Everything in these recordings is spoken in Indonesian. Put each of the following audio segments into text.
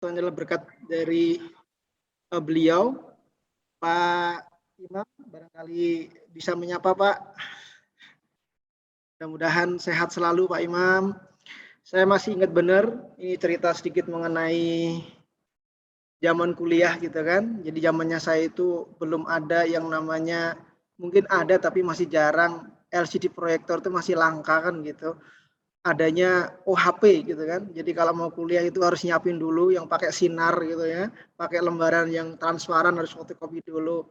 Itu adalah berkat dari beliau, Pak Imam. Barangkali bisa menyapa, Pak. Mudah-mudahan sehat selalu, Pak Imam. Saya masih ingat benar, ini cerita sedikit mengenai zaman kuliah gitu kan. Jadi zamannya saya itu belum ada yang namanya, mungkin ada tapi masih jarang, LCD proyektor itu masih langka kan gitu. Adanya OHP gitu kan. Jadi kalau mau kuliah itu harus nyiapin dulu yang pakai sinar gitu ya, pakai lembaran yang transparan, harus fotokopi dulu.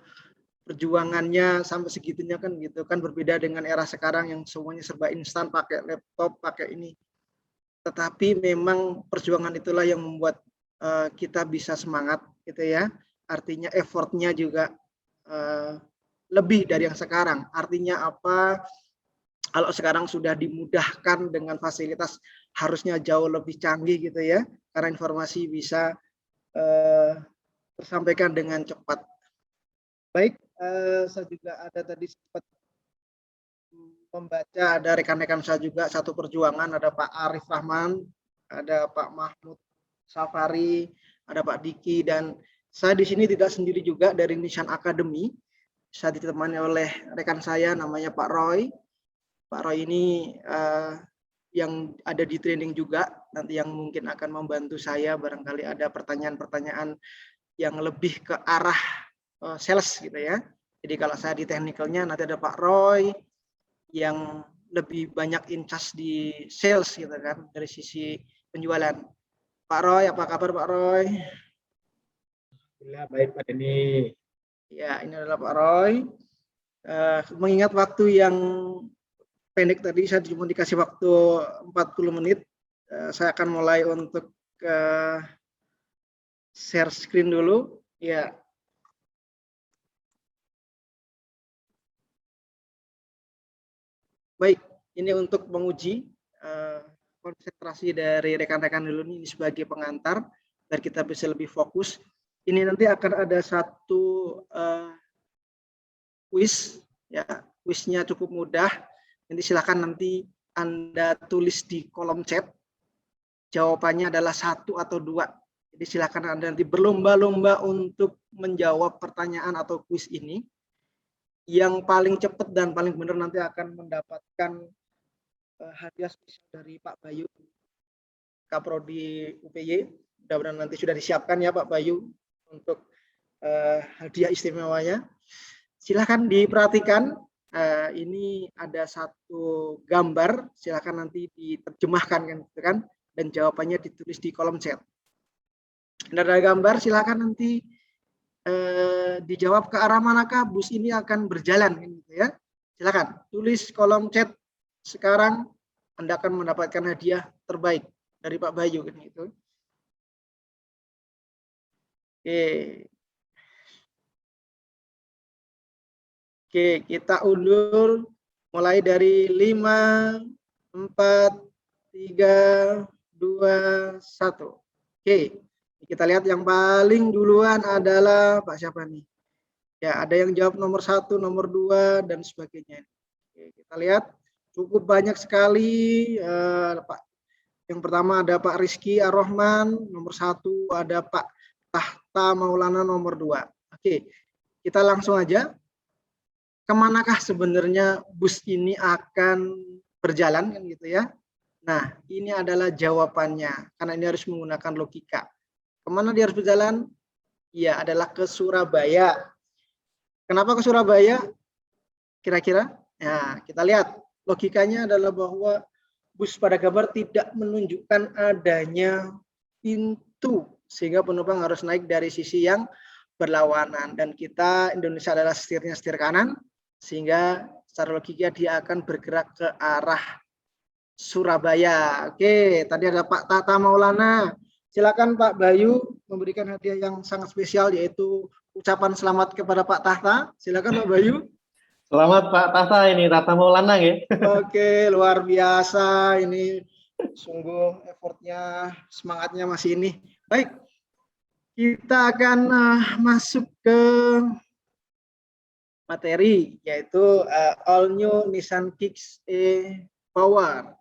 Perjuangannya sampai segitunya kan gitu kan, berbeda dengan era sekarang yang semuanya serba instan, pakai laptop, pakai ini. Tetapi memang perjuangan itulah yang membuat kita bisa semangat gitu ya. Artinya effortnya juga lebih dari yang sekarang. Artinya apa? Kalau sekarang sudah dimudahkan dengan fasilitas, harusnya jauh lebih canggih gitu ya, karena informasi bisa tersampaikan dengan cepat. Baik, saya juga ada tadi sempat membaca, ada rekan-rekan saya juga satu perjuangan, ada Pak Arif Rahman, ada Pak Mahmud Safari, ada Pak Diki, dan saya di sini tidak sendiri juga dari Nissan Academy. Saya ditemani oleh rekan saya namanya Pak Roy. Pak Roy ini yang ada di training juga, nanti yang mungkin akan membantu saya, barangkali ada pertanyaan-pertanyaan yang lebih ke arah sales gitu ya. Jadi kalau saya di technicalnya, nanti ada Pak Roy yang lebih banyak in charge di sales gitu kan, dari sisi penjualan. Pak Roy, apa kabar Pak Roy? Alhamdulillah baik Pak Denny. Ya, ini adalah Pak Roy. Mengingat waktu yang pendek tadi, saya cuma dikasih waktu 40 menit. Saya akan mulai untuk share screen dulu. Ya. Baik, ini untuk menguji konsentrasi dari rekan-rekan dulu ini sebagai pengantar, biar kita bisa lebih fokus. Ini nanti akan ada satu quiz, ya, quiznya cukup mudah. Nanti silakan nanti Anda tulis di kolom chat. Jawabannya adalah 1 atau 2. Jadi silakan Anda nanti berlomba-lomba untuk menjawab pertanyaan atau quiz ini. Yang paling cepat dan paling benar nanti akan mendapatkan hadiah spesial dari Pak Bayu, Kaprodi UPY. Mudah-mudahan nanti sudah disiapkan ya Pak Bayu untuk hadiah istimewanya. Silakan diperhatikan. Ini ada satu gambar, silakan nanti diterjemahkan kan, gitu kan, dan jawabannya ditulis di kolom chat. Ada gambar, silakan nanti dijawab ke arah manakah bus ini akan berjalan, gitu ya. Silakan tulis kolom chat sekarang, Anda akan mendapatkan hadiah terbaik dari Pak Bayu, gitu. Oke, kita undur mulai dari 5, 4, 3, 2, 1. Oke, kita lihat yang paling duluan adalah Pak siapa nih? Ya, ada yang jawab nomor 1, nomor 2, dan sebagainya. Oke, kita lihat cukup banyak sekali. Pak. Yang pertama ada Pak Rizky Ar-Rahman, nomor 1 ada Pak Tahta Maulana, nomor 2. Oke, kita langsung aja. Kemanakah sebenarnya bus ini akan berjalan, kan gitu ya. Nah, ini adalah jawabannya, karena ini harus menggunakan logika. Kemana dia harus berjalan? Ya, adalah ke Surabaya. Kenapa ke Surabaya? Kira-kira? Nah, kita lihat. Logikanya adalah bahwa bus pada gambar tidak menunjukkan adanya pintu, sehingga penumpang harus naik dari sisi yang berlawanan. Dan kita, Indonesia adalah setirnya setir kanan, sehingga secara logika dia akan bergerak ke arah Surabaya. Oke, tadi ada Pak Tata Maulana. Silakan Pak Bayu memberikan hadiah yang sangat spesial, yaitu ucapan selamat kepada Pak Tahta. Silakan Pak Bayu. Selamat Pak Tahta, ini Tata Maulana ya. Oke, luar biasa. Ini sungguh effortnya, semangatnya masih ini. Baik, kita akan masuk ke materi, yaitu all new Nissan Kicks e-Power.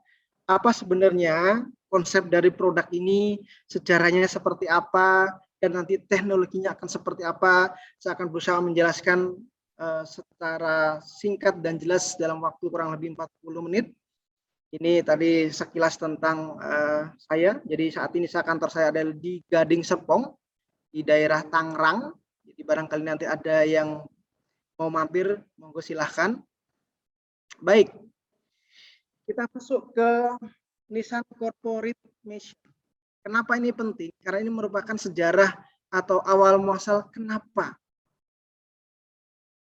Apa sebenarnya konsep dari produk ini, sejarahnya seperti apa, dan nanti teknologinya akan seperti apa. Saya akan berusaha menjelaskan secara singkat dan jelas dalam waktu kurang lebih 40 menit. Ini tadi sekilas tentang saya. Jadi saat ini kantor saya ada di Gading Serpong, di daerah Tangerang. Jadi barangkali nanti ada yang mau mampir, monggo silahkan. Baik, kita masuk ke Nissan Corporate Mission. Kenapa ini penting? Karena ini merupakan sejarah atau awal muasal kenapa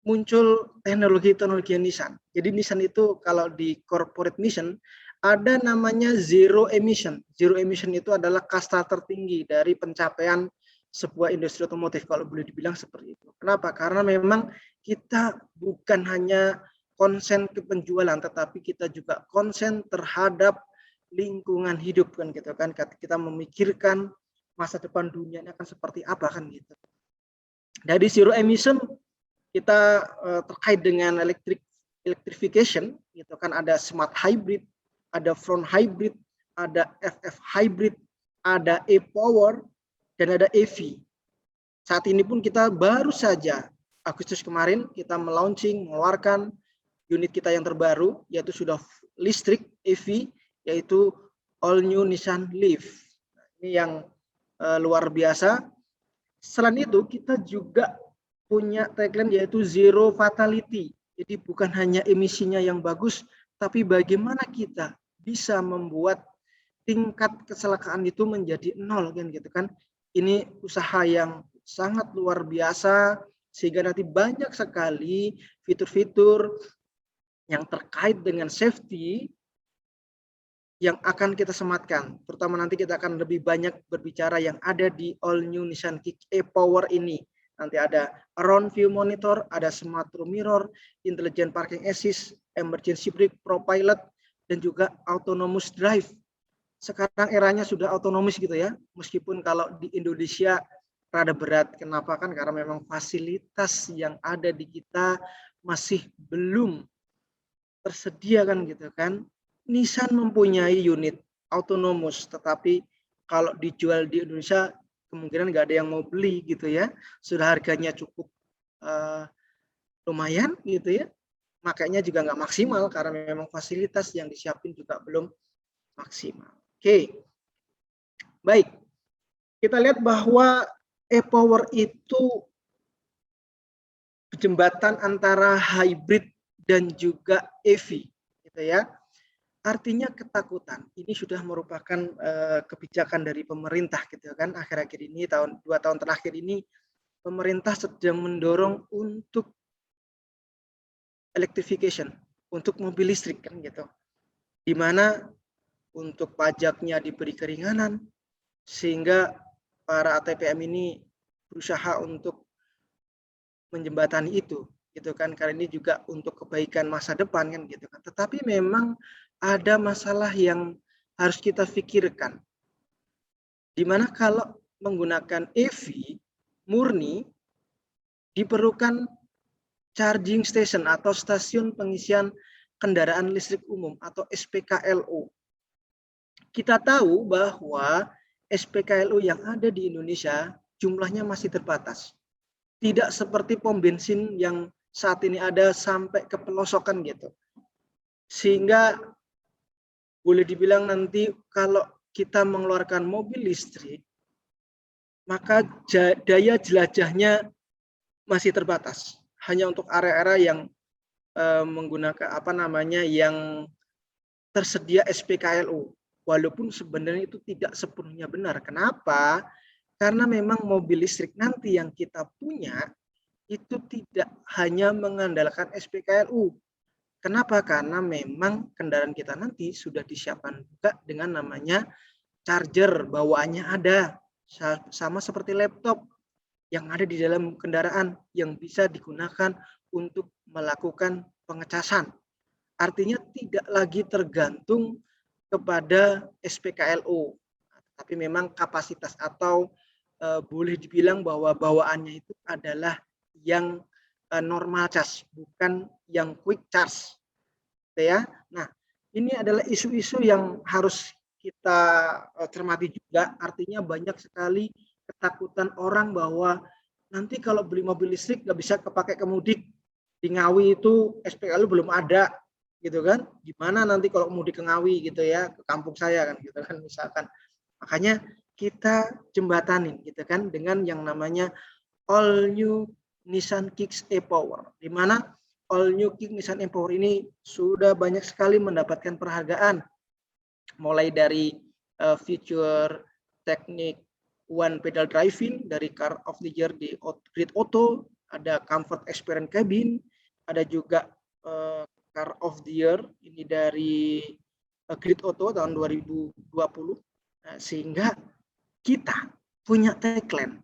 muncul teknologi Nissan. Jadi Nissan itu kalau di corporate mission ada namanya zero emission. Zero emission itu adalah kasta tertinggi dari pencapaian sebuah industri otomotif, kalau boleh dibilang seperti itu. Kenapa? Karena memang kita bukan hanya konsen ke penjualan, tetapi kita juga konsen terhadap lingkungan hidup, kan gitu kan. Kita memikirkan masa depan dunia ini akan seperti apa, kan gitu. Dari zero emission kita terkait dengan electrification, gitu kan, ada smart hybrid, ada front hybrid, ada FF hybrid, ada e-power, dan ada EV. Saat ini pun kita baru saja Agustus kemarin kita mengeluarkan unit kita yang terbaru, yaitu sudah listrik EV, yaitu all new Nissan Leaf. Ini yang luar biasa. Selain itu kita juga punya tagline yaitu zero fatality. Jadi bukan hanya emisinya yang bagus, tapi bagaimana kita bisa membuat tingkat kecelakaan itu menjadi 0, kan gitu kan. Ini usaha yang sangat luar biasa, sehingga nanti banyak sekali fitur-fitur yang terkait dengan safety yang akan kita sematkan. Terutama nanti kita akan lebih banyak berbicara yang ada di all new Nissan Kicks e-Power ini. Nanti ada around view monitor, ada smart room mirror, intelligent parking assist, emergency brake, ProPilot, dan juga autonomous drive. Sekarang eranya sudah otonomis gitu ya, meskipun kalau di Indonesia rada berat. Kenapa? Kan karena memang fasilitas yang ada di kita masih belum tersedia, kan gitu kan. Nissan mempunyai unit autonomous, tetapi kalau dijual di Indonesia kemungkinan nggak ada yang mau beli gitu ya. Sudah harganya cukup lumayan gitu ya, makanya juga nggak maksimal karena memang fasilitas yang disiapin juga belum maksimal. Oke, baik, kita lihat bahwa e-Power itu jembatan antara hybrid dan juga EV, gitu ya. artinya ketakutan. Ini sudah merupakan kebijakan dari pemerintah gitu kan. Akhir-akhir ini 2 tahun terakhir ini pemerintah sedang mendorong untuk electrification, untuk mobil listrik kan gitu. Di mana untuk pajaknya diberi keringanan sehingga para ATPM ini berusaha untuk menjembatani itu gitu kan, karena ini juga untuk kebaikan masa depan kan gitu kan. Tetapi memang ada masalah yang harus kita pikirkan, dimana kalau menggunakan EV murni diperlukan charging station atau stasiun pengisian kendaraan listrik umum atau SPKLU. Kita tahu bahwa SPKLU yang ada di Indonesia jumlahnya masih terbatas. Tidak seperti pom bensin yang saat ini ada sampai ke pelosokan gitu. Sehingga boleh dibilang nanti kalau kita mengeluarkan mobil listrik, maka daya jelajahnya masih terbatas. Hanya untuk area-area yang menggunakan yang tersedia SPKLU. Walaupun sebenarnya itu tidak sepenuhnya benar. Kenapa? Karena memang mobil listrik nanti yang kita punya itu tidak hanya mengandalkan SPKLU. Kenapa? Karena memang kendaraan kita nanti sudah disiapkan juga dengan namanya charger, bawaannya ada. Sama seperti laptop yang ada di dalam kendaraan yang bisa digunakan untuk melakukan pengecasan. Artinya tidak lagi tergantung kepada SPKLU, tapi memang kapasitas atau boleh dibilang bahwa bawaannya itu adalah yang normal charge, bukan yang quick charge, ya. Nah, ini adalah isu-isu yang harus kita cermati juga. Artinya banyak sekali ketakutan orang bahwa nanti kalau beli mobil listrik nggak bisa kepakai kemudik. Di Ngawi itu SPKLU belum ada, gitu kan? Gimana nanti kalau mudik ke Ngawi gitu ya, ke kampung saya kan, gitu kan misalkan. Makanya kita jembatanin gitu kan dengan yang namanya All New Nissan Kicks e-Power, di mana All New Kicks Nissan e-Power ini sudah banyak sekali mendapatkan penghargaan, mulai dari feature teknik one pedal driving dari Car of the Year di Grid Auto, ada comfort experience cabin, ada juga Car of the Year ini dari Grid Auto tahun 2020. Nah, sehingga kita punya tagline.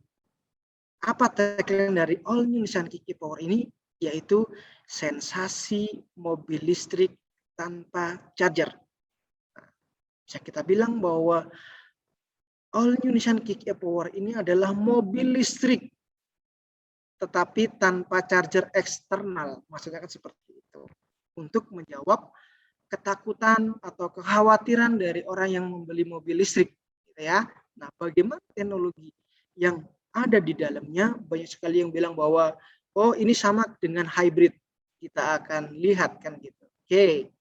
Apa tagline dari All New Nissan Kicks e-Power ini? Yaitu sensasi mobil listrik tanpa charger. Nah, bisa kita bilang bahwa All New Nissan Kicks e-Power ini adalah mobil listrik tetapi tanpa charger eksternal. Maksudnya kan seperti itu. Untuk menjawab ketakutan atau kekhawatiran dari orang yang membeli mobil listrik, gitu ya. Nah, bagaimana teknologi yang ada di dalamnya? Banyak sekali yang bilang bahwa oh ini sama dengan hybrid. Kita akan lihat kan gitu. Oke.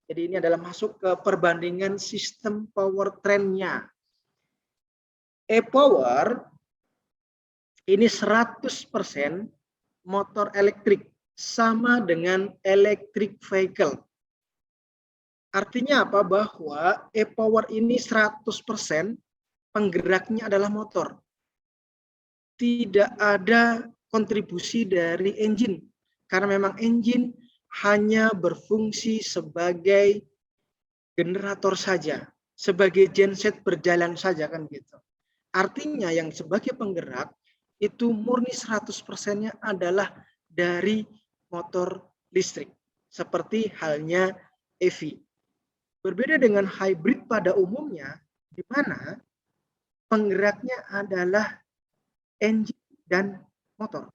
Jadi ini adalah masuk ke perbandingan sistem powertrain-nya. E-Power ini 100% motor elektrik, sama dengan electric vehicle. Artinya apa? Bahwa e-Power ini 100% penggeraknya adalah motor. Tidak ada kontribusi dari engine. Karena memang engine hanya berfungsi sebagai generator saja. Sebagai genset berjalan saja kan gitu. Artinya yang sebagai penggerak itu murni 100%-nya adalah dari motor listrik. Seperti halnya EV. Berbeda dengan hybrid pada umumnya, di mana penggeraknya adalah engine dan motor.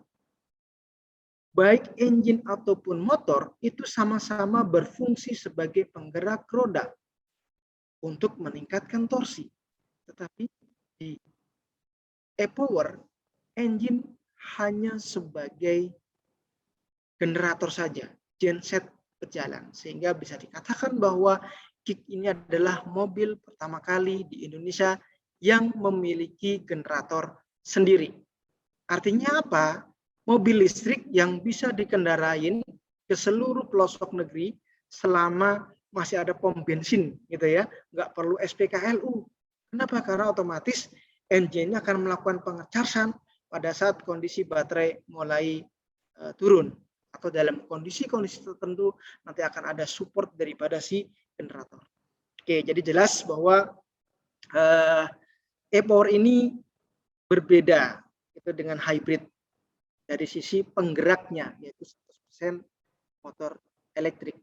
Baik engine ataupun motor itu sama-sama berfungsi sebagai penggerak roda untuk meningkatkan torsi. Tetapi di e-Power, engine hanya sebagai generator saja, genset berjalan. Sehingga bisa dikatakan bahwa Kicks ini adalah mobil pertama kali di Indonesia yang memiliki generator sendiri. Artinya apa? Mobil listrik yang bisa dikendarain ke seluruh pelosok negeri selama masih ada pom bensin gitu ya, nggak perlu SPKLU. Kenapa? Karena otomatis engine-nya akan melakukan pengecasan pada saat kondisi baterai mulai turun atau dalam kondisi-kondisi tertentu nanti akan ada support daripada si generator. Oke, jadi jelas bahwa e-power ini berbeda itu dengan hybrid dari sisi penggeraknya, yaitu 100% motor elektrik.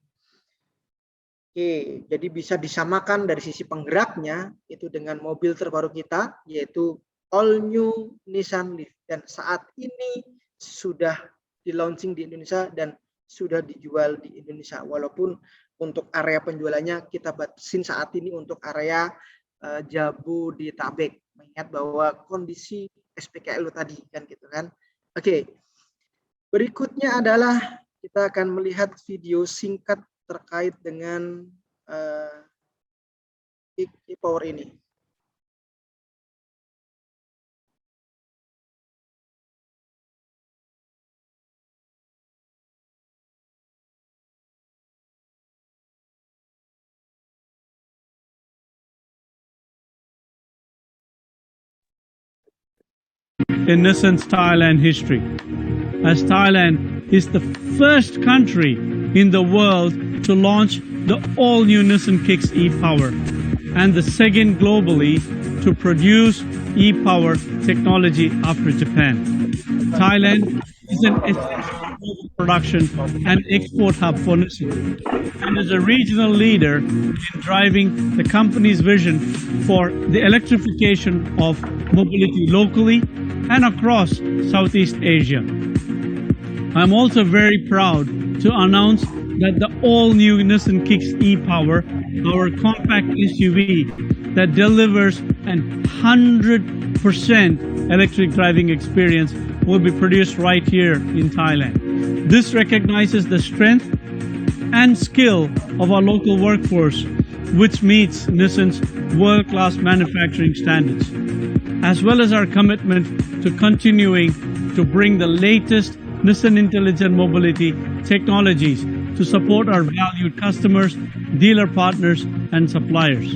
Oke, jadi bisa disamakan dari sisi penggeraknya itu dengan mobil terbaru kita, yaitu all new Nissan Leaf. Dan saat ini sudah di launching di Indonesia dan sudah dijual di Indonesia. Walaupun untuk area penjualannya kita batasin saat ini untuk area Jabodetabek. Mengingat bahwa kondisi SPKLU tadi kan gitu kan. Oke, berikutnya adalah kita akan melihat video singkat terkait dengan e-power ini. In Nissan's Thailand history, as Thailand is the first country in the world to launch the all-new Nissan Kicks e-Power and the second globally to produce e-Power technology after Japan. Thailand is an essential global production and export hub for Nissan and is a regional leader in driving the company's vision for the electrification of mobility locally and across Southeast Asia. I'm also very proud to announce that the all-new Nissan Kicks e-Power, our compact SUV that delivers an 100% electric driving experience, will be produced right here in Thailand. This recognizes the strength and skill of our local workforce, which meets Nissan's world-class manufacturing standards, as well as our commitment to continuing to bring the latest Nissan Intelligent Mobility technologies to support our valued customers, dealer partners, and suppliers.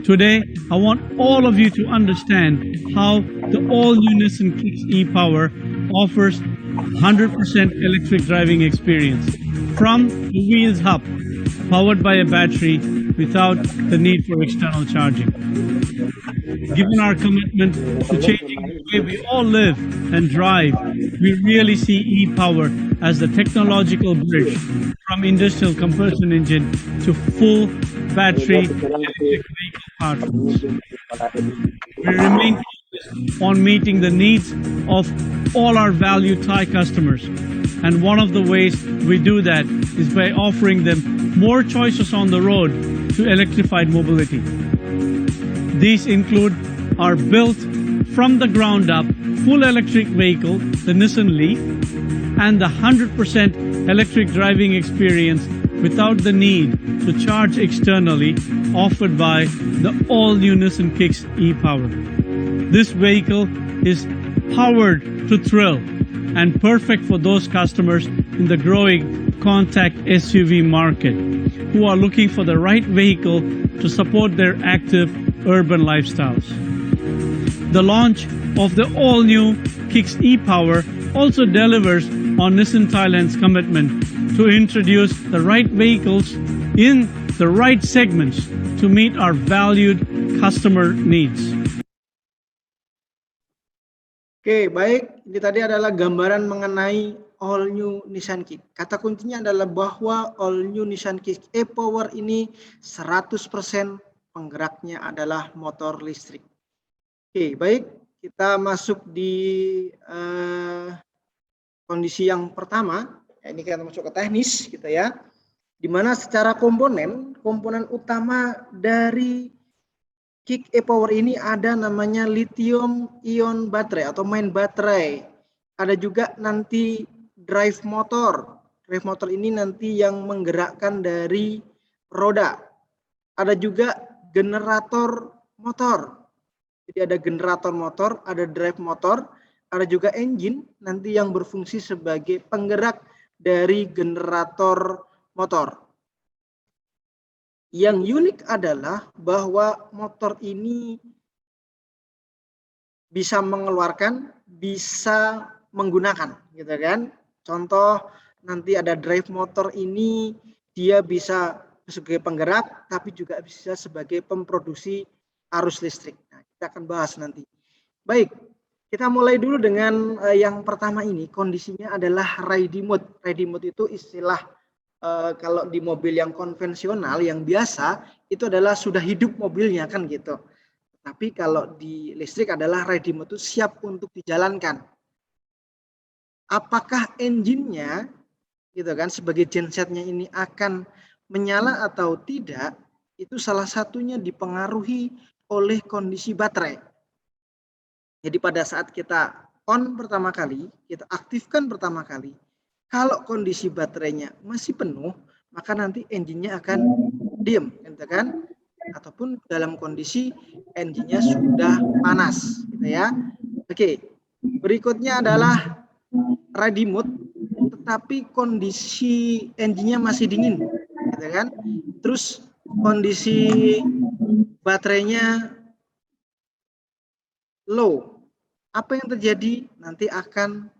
Today, I want all of you to understand how the all-new Nissan Kicks e-Power offers 100% electric driving experience from the wheels up, powered by a battery without the need for external charging. Given our commitment to changing the way we all live and drive, we really see e-Power as the technological bridge from industrial combustion engine to full battery electric vehicle powertrains. We remain focused on meeting the needs of all our valued Thai customers. And one of the ways we do that is by offering them more choices on the road to electrified mobility. These include our built from the ground up full electric vehicle, the Nissan Leaf, and the 100% electric driving experience without the need to charge externally, offered by the all-new Nissan Kicks e-Power. This vehicle is powered to thrill and perfect for those customers in the growing compact SUV market who are looking for the right vehicle to support their active urban lifestyles. The launch of the all-new Kicks e-Power also delivers on Nissan Thailand's commitment to introduce the right vehicles in the right segments to meet our valued customer needs. Oke, baik. Ini tadi adalah gambaran mengenai all new Nissan Kicks. Kata kuncinya adalah bahwa all new Nissan Kicks e-Power ini 100% penggeraknya adalah motor listrik. Oke, baik. Kita masuk di kondisi yang pertama. Ini kita masuk ke teknis gitu ya. Di mana secara komponen utama dari Kicks e-Power ini ada namanya lithium ion baterai atau main baterai. Ada juga nanti drive motor. Drive motor ini nanti yang menggerakkan dari roda. Ada juga generator motor. Jadi ada generator motor, ada drive motor, ada juga engine nanti yang berfungsi sebagai penggerak dari generator motor. Yang unik adalah bahwa motor ini bisa mengeluarkan, bisa menggunakan, gitu kan. Contoh nanti ada drive motor ini dia bisa sebagai penggerak, tapi juga bisa sebagai pemproduksi arus listrik. Nah, kita akan bahas nanti. Baik, kita mulai dulu dengan yang pertama ini. Kondisinya adalah ready mode. Ready mode itu istilah kalau di mobil yang konvensional, yang biasa, itu adalah sudah hidup mobilnya kan gitu. Tapi kalau di listrik adalah ready mode itu siap untuk dijalankan. Apakah engine-nya gitu kan sebagai gensetnya ini akan menyala atau tidak, itu salah satunya dipengaruhi oleh kondisi baterai. Jadi pada saat kita on pertama kali, kita aktifkan pertama kali, kalau kondisi baterainya masih penuh, maka nanti engine-nya akan diam, gitu kan? Ataupun dalam kondisi engine-nya sudah panas, gitu ya. Oke, berikutnya adalah ready mode, tetapi kondisi engine-nya masih dingin, gitu kan? Terus kondisi baterainya low. Apa yang terjadi? Nanti akan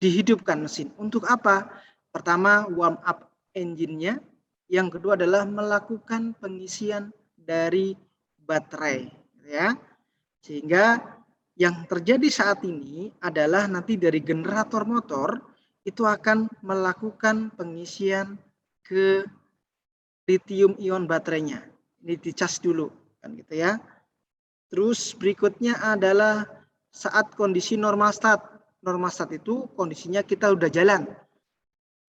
dihidupkan mesin. Untuk apa? Pertama, warm up engine-nya. Yang kedua adalah melakukan pengisian dari baterai, ya. Sehingga yang terjadi saat ini adalah nanti dari generator motor itu akan melakukan pengisian ke lithium ion baterainya. Ini dicas dulu, kan gitu ya. Terus berikutnya adalah saat kondisi normal start. Normal start itu kondisinya kita udah jalan.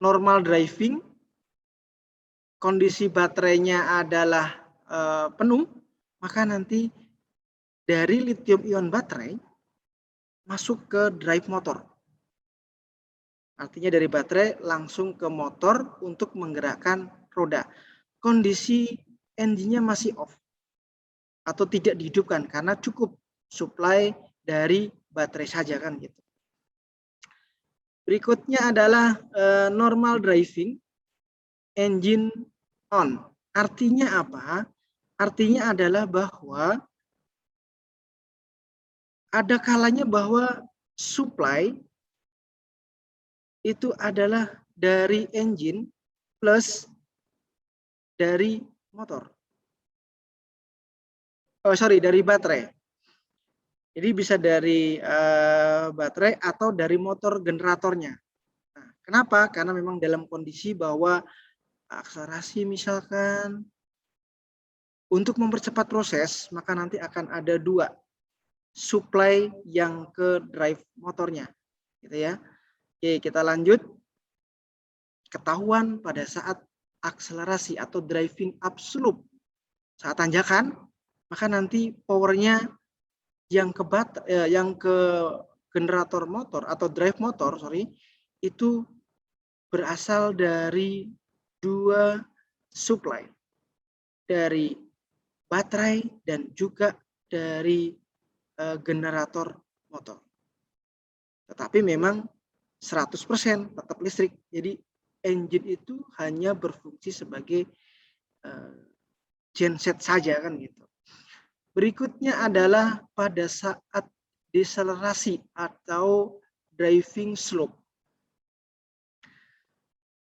Normal driving, kondisi baterainya adalah penuh, maka nanti dari lithium ion baterai masuk ke drive motor. Artinya dari baterai langsung ke motor untuk menggerakkan roda. Kondisi engine-nya masih off atau tidak dihidupkan karena cukup supply dari baterai saja kan gitu. Berikutnya adalah normal driving, engine on. Artinya apa? Artinya adalah bahwa ada kalanya bahwa supply itu adalah dari engine plus dari motor. Dari baterai. Jadi bisa dari baterai atau dari motor generatornya. Nah, kenapa? Karena memang dalam kondisi bahwa akselerasi misalkan untuk mempercepat proses, maka nanti akan ada dua supply yang ke drive motornya, gitu ya. Oke, kita lanjut. Ketahuan pada saat akselerasi atau driving up slope, saat tanjakan, maka nanti powernya yang ke generator motor atau drive motor, itu berasal dari dua supply, dari baterai dan juga dari generator motor. Tetapi memang 100% tetap listrik. Jadi engine itu hanya berfungsi sebagai genset saja kan gitu. Berikutnya adalah pada saat deselerasi atau driving slope.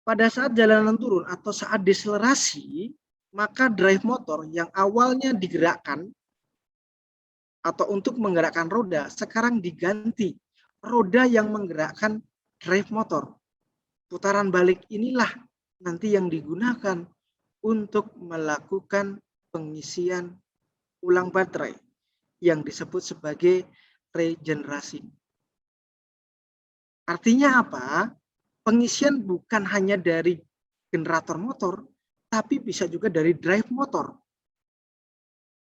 Pada saat jalanan turun atau saat deselerasi, maka drive motor yang awalnya digerakkan atau untuk menggerakkan roda, sekarang diganti roda yang menggerakkan drive motor. Putaran balik inilah nanti yang digunakan untuk melakukan pengisian ulang baterai yang disebut sebagai regenerasi. Artinya apa? Pengisian bukan hanya dari generator motor, tapi bisa juga dari drive motor.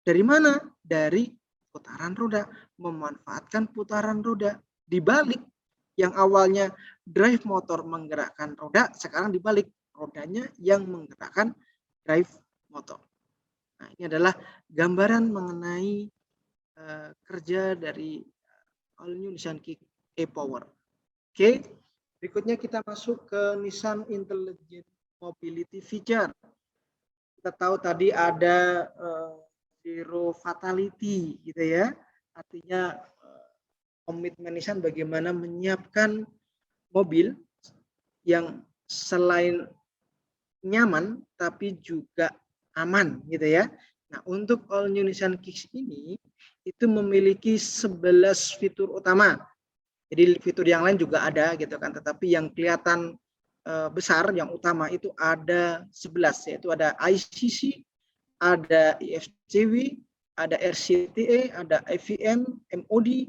Dari mana? Dari putaran roda, memanfaatkan putaran roda. Dibalik, yang awalnya drive motor menggerakkan roda, sekarang dibalik, rodanya yang menggerakkan drive motor. Nah, ini adalah gambaran mengenai kerja dari All New Nissan Kick e-Power. Oke, berikutnya kita masuk ke Nissan Intelligent Mobility Feature. kita tahu tadi ada zero fatality gitu ya. Artinya komitmen Nissan bagaimana menyiapkan mobil yang selain nyaman tapi juga aman gitu ya. Nah, untuk All New Nissan Kicks ini itu memiliki 11 fitur utama. Jadi fitur yang lain juga ada gitu kan, tetapi yang kelihatan besar yang utama itu ada 11, yaitu ada ICC, ada IFCW, ada RCTA, ada IVM, MOD,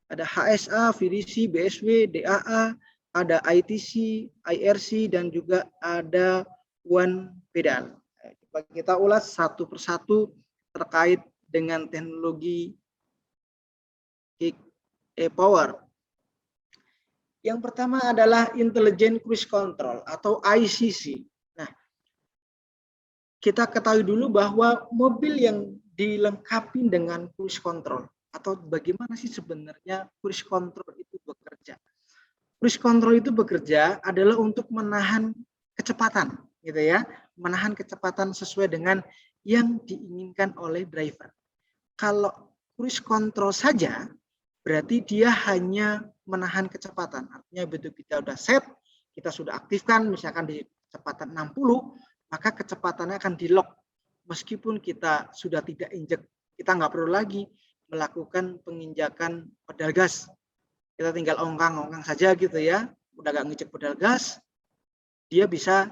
ada HSA, VDC, BSW, DAA, ada ITC, IRC, dan juga ada One Pedal. Coba kita ulas satu persatu terkait dengan teknologi Kick e-Power. Yang pertama adalah Intelligent Cruise Control atau ICC. Nah, kita ketahui dulu bahwa mobil yang dilengkapi dengan cruise control atau bagaimana sih sebenarnya cruise control itu bekerja. Cruise control itu bekerja adalah untuk menahan kecepatan, gitu ya, menahan kecepatan sesuai dengan yang diinginkan oleh driver. Kalau cruise control saja, berarti dia hanya menahan kecepatan. Artinya begitu kita udah set, kita sudah aktifkan, misalkan di kecepatan 60, maka kecepatannya akan di-lock. Meskipun kita sudah tidak injek, kita nggak perlu lagi melakukan penginjakan pedal gas. Kita tinggal ongkang-ongkang saja gitu ya, udah nggak ngejek pedal gas, dia bisa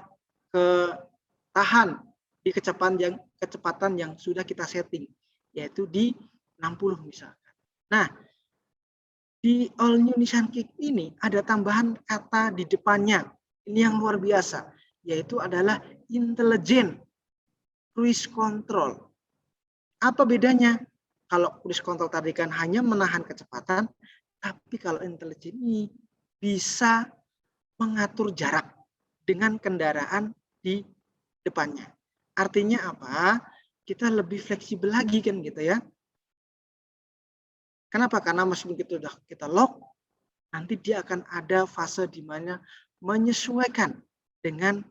tahan di kecepatan yang sudah kita setting, yaitu di 60 misalkan. Nah, di All New Nissan Kick ini ada tambahan kata di depannya, ini yang luar biasa, yaitu adalah Intelligent Cruise Control. Apa bedanya? Kalau cruise control tadi kan hanya menahan kecepatan, tapi kalau intelligent ini bisa mengatur jarak dengan kendaraan di depannya. Artinya apa? Kita lebih fleksibel lagi kan gitu ya. Kenapa? Karena meskipun kita lock, nanti dia akan ada fase di mana menyesuaikan dengan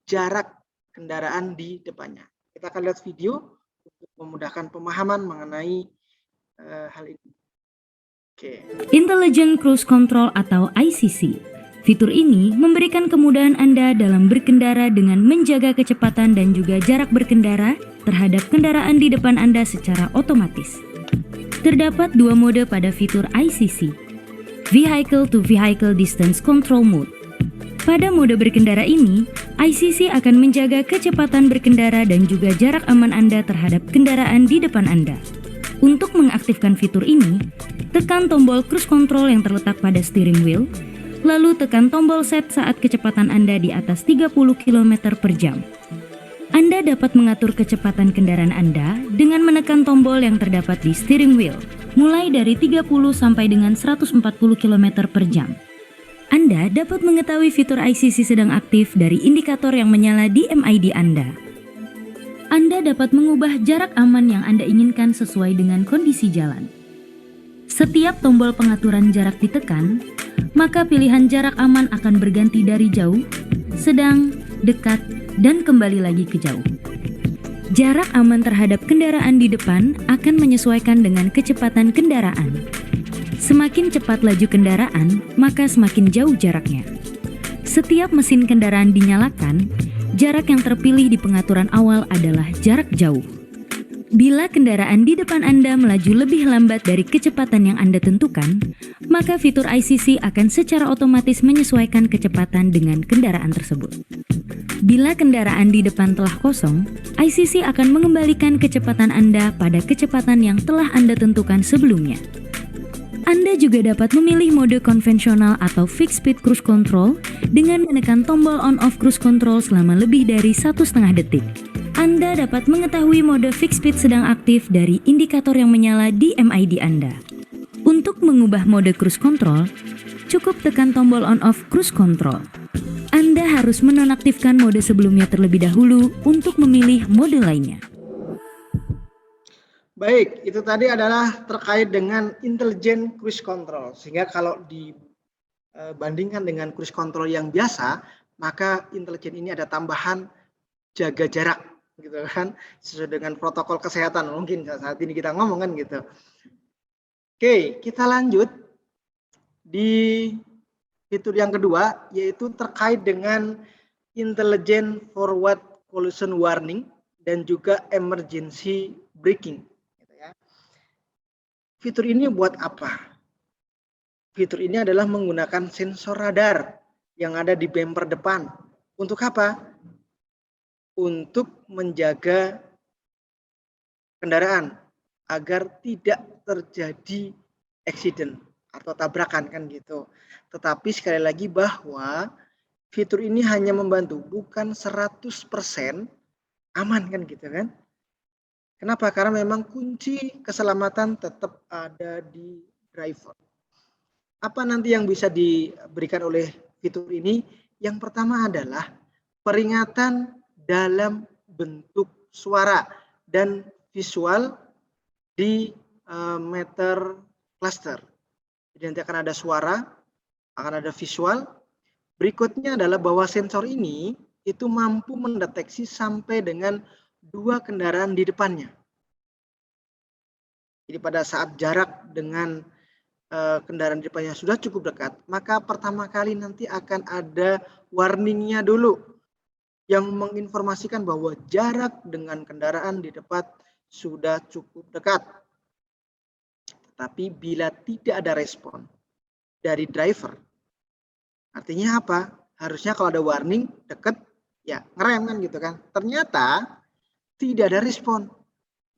jarak kendaraan di depannya. Kita akan lihat video untuk memudahkan pemahaman mengenai hal ini. Oke. Intelligent Cruise Control atau ICC. Fitur ini memberikan kemudahan Anda dalam berkendara dengan menjaga kecepatan dan juga jarak berkendara terhadap kendaraan di depan Anda secara otomatis. Terdapat dua mode pada fitur ICC, Vehicle to Vehicle Distance Control Mode. Pada mode berkendara ini, ICC akan menjaga kecepatan berkendara dan juga jarak aman Anda terhadap kendaraan di depan Anda. Untuk mengaktifkan fitur ini, tekan tombol cruise control yang terletak pada steering wheel, lalu tekan tombol set saat kecepatan Anda di atas 30 km per jam. Anda dapat mengatur kecepatan kendaraan Anda dengan menekan tombol yang terdapat di steering wheel, mulai dari 30 sampai dengan 140 km per jam. Anda dapat mengetahui fitur ICC sedang aktif dari indikator yang menyala di MID Anda. Anda dapat mengubah jarak aman yang Anda inginkan sesuai dengan kondisi jalan. Setiap tombol pengaturan jarak ditekan, maka pilihan jarak aman akan berganti dari jauh, sedang, dekat, dan kembali lagi ke jauh. Jarak aman terhadap kendaraan di depan akan menyesuaikan dengan kecepatan kendaraan. Semakin cepat laju kendaraan, maka semakin jauh jaraknya. Setiap mesin kendaraan dinyalakan, jarak yang terpilih di pengaturan awal adalah jarak jauh. Bila kendaraan di depan Anda melaju lebih lambat dari kecepatan yang Anda tentukan, maka fitur ICC akan secara otomatis menyesuaikan kecepatan dengan kendaraan tersebut. Bila kendaraan di depan telah kosong, ICC akan mengembalikan kecepatan Anda pada kecepatan yang telah Anda tentukan sebelumnya. Anda juga dapat memilih mode konvensional atau fixed speed cruise control dengan menekan tombol on-off cruise control selama lebih dari 1,5 detik. Anda dapat mengetahui mode fixed speed sedang aktif dari indikator yang menyala di MID Anda. Untuk mengubah mode cruise control, cukup tekan tombol on-off cruise control. Anda harus menonaktifkan mode sebelumnya terlebih dahulu untuk memilih mode lainnya. Baik, itu tadi adalah terkait dengan Intelligent Cruise Control. Sehingga kalau dibandingkan dengan cruise control yang biasa, maka Intelligent ini ada tambahan jaga jarak. gitu kan, sesuai dengan protokol kesehatan mungkin saat ini kita ngomong kan gitu. Oke, kita lanjut di fitur yang kedua, yaitu terkait dengan intelligent forward collision warning dan juga emergency braking. Gitu ya. Fitur ini buat apa? Fitur ini adalah menggunakan sensor radar yang ada di bumper depan. Untuk apa? Untuk menjaga kendaraan agar tidak terjadi accident atau tabrakan kan gitu. Tetapi sekali lagi bahwa fitur ini hanya membantu, bukan 100% aman kan gitu kan. Kenapa? Karena memang kunci keselamatan tetap ada di driver. Apa nanti yang bisa diberikan oleh fitur ini? Yang pertama adalah peringatan dalam bentuk suara dan visual di meter cluster. Jadi nanti akan ada suara, akan ada visual. Berikutnya adalah bahwa sensor ini itu mampu mendeteksi sampai dengan 2 kendaraan di depannya. Jadi pada saat jarak dengan kendaraan di depannya sudah cukup dekat, maka pertama kali nanti akan ada warningnya dulu yang menginformasikan bahwa jarak dengan kendaraan di depan sudah cukup dekat. Tetapi bila tidak ada respon dari driver, artinya apa? Harusnya kalau ada warning dekat, ya ngerem kan gitu kan. Ternyata tidak ada respon.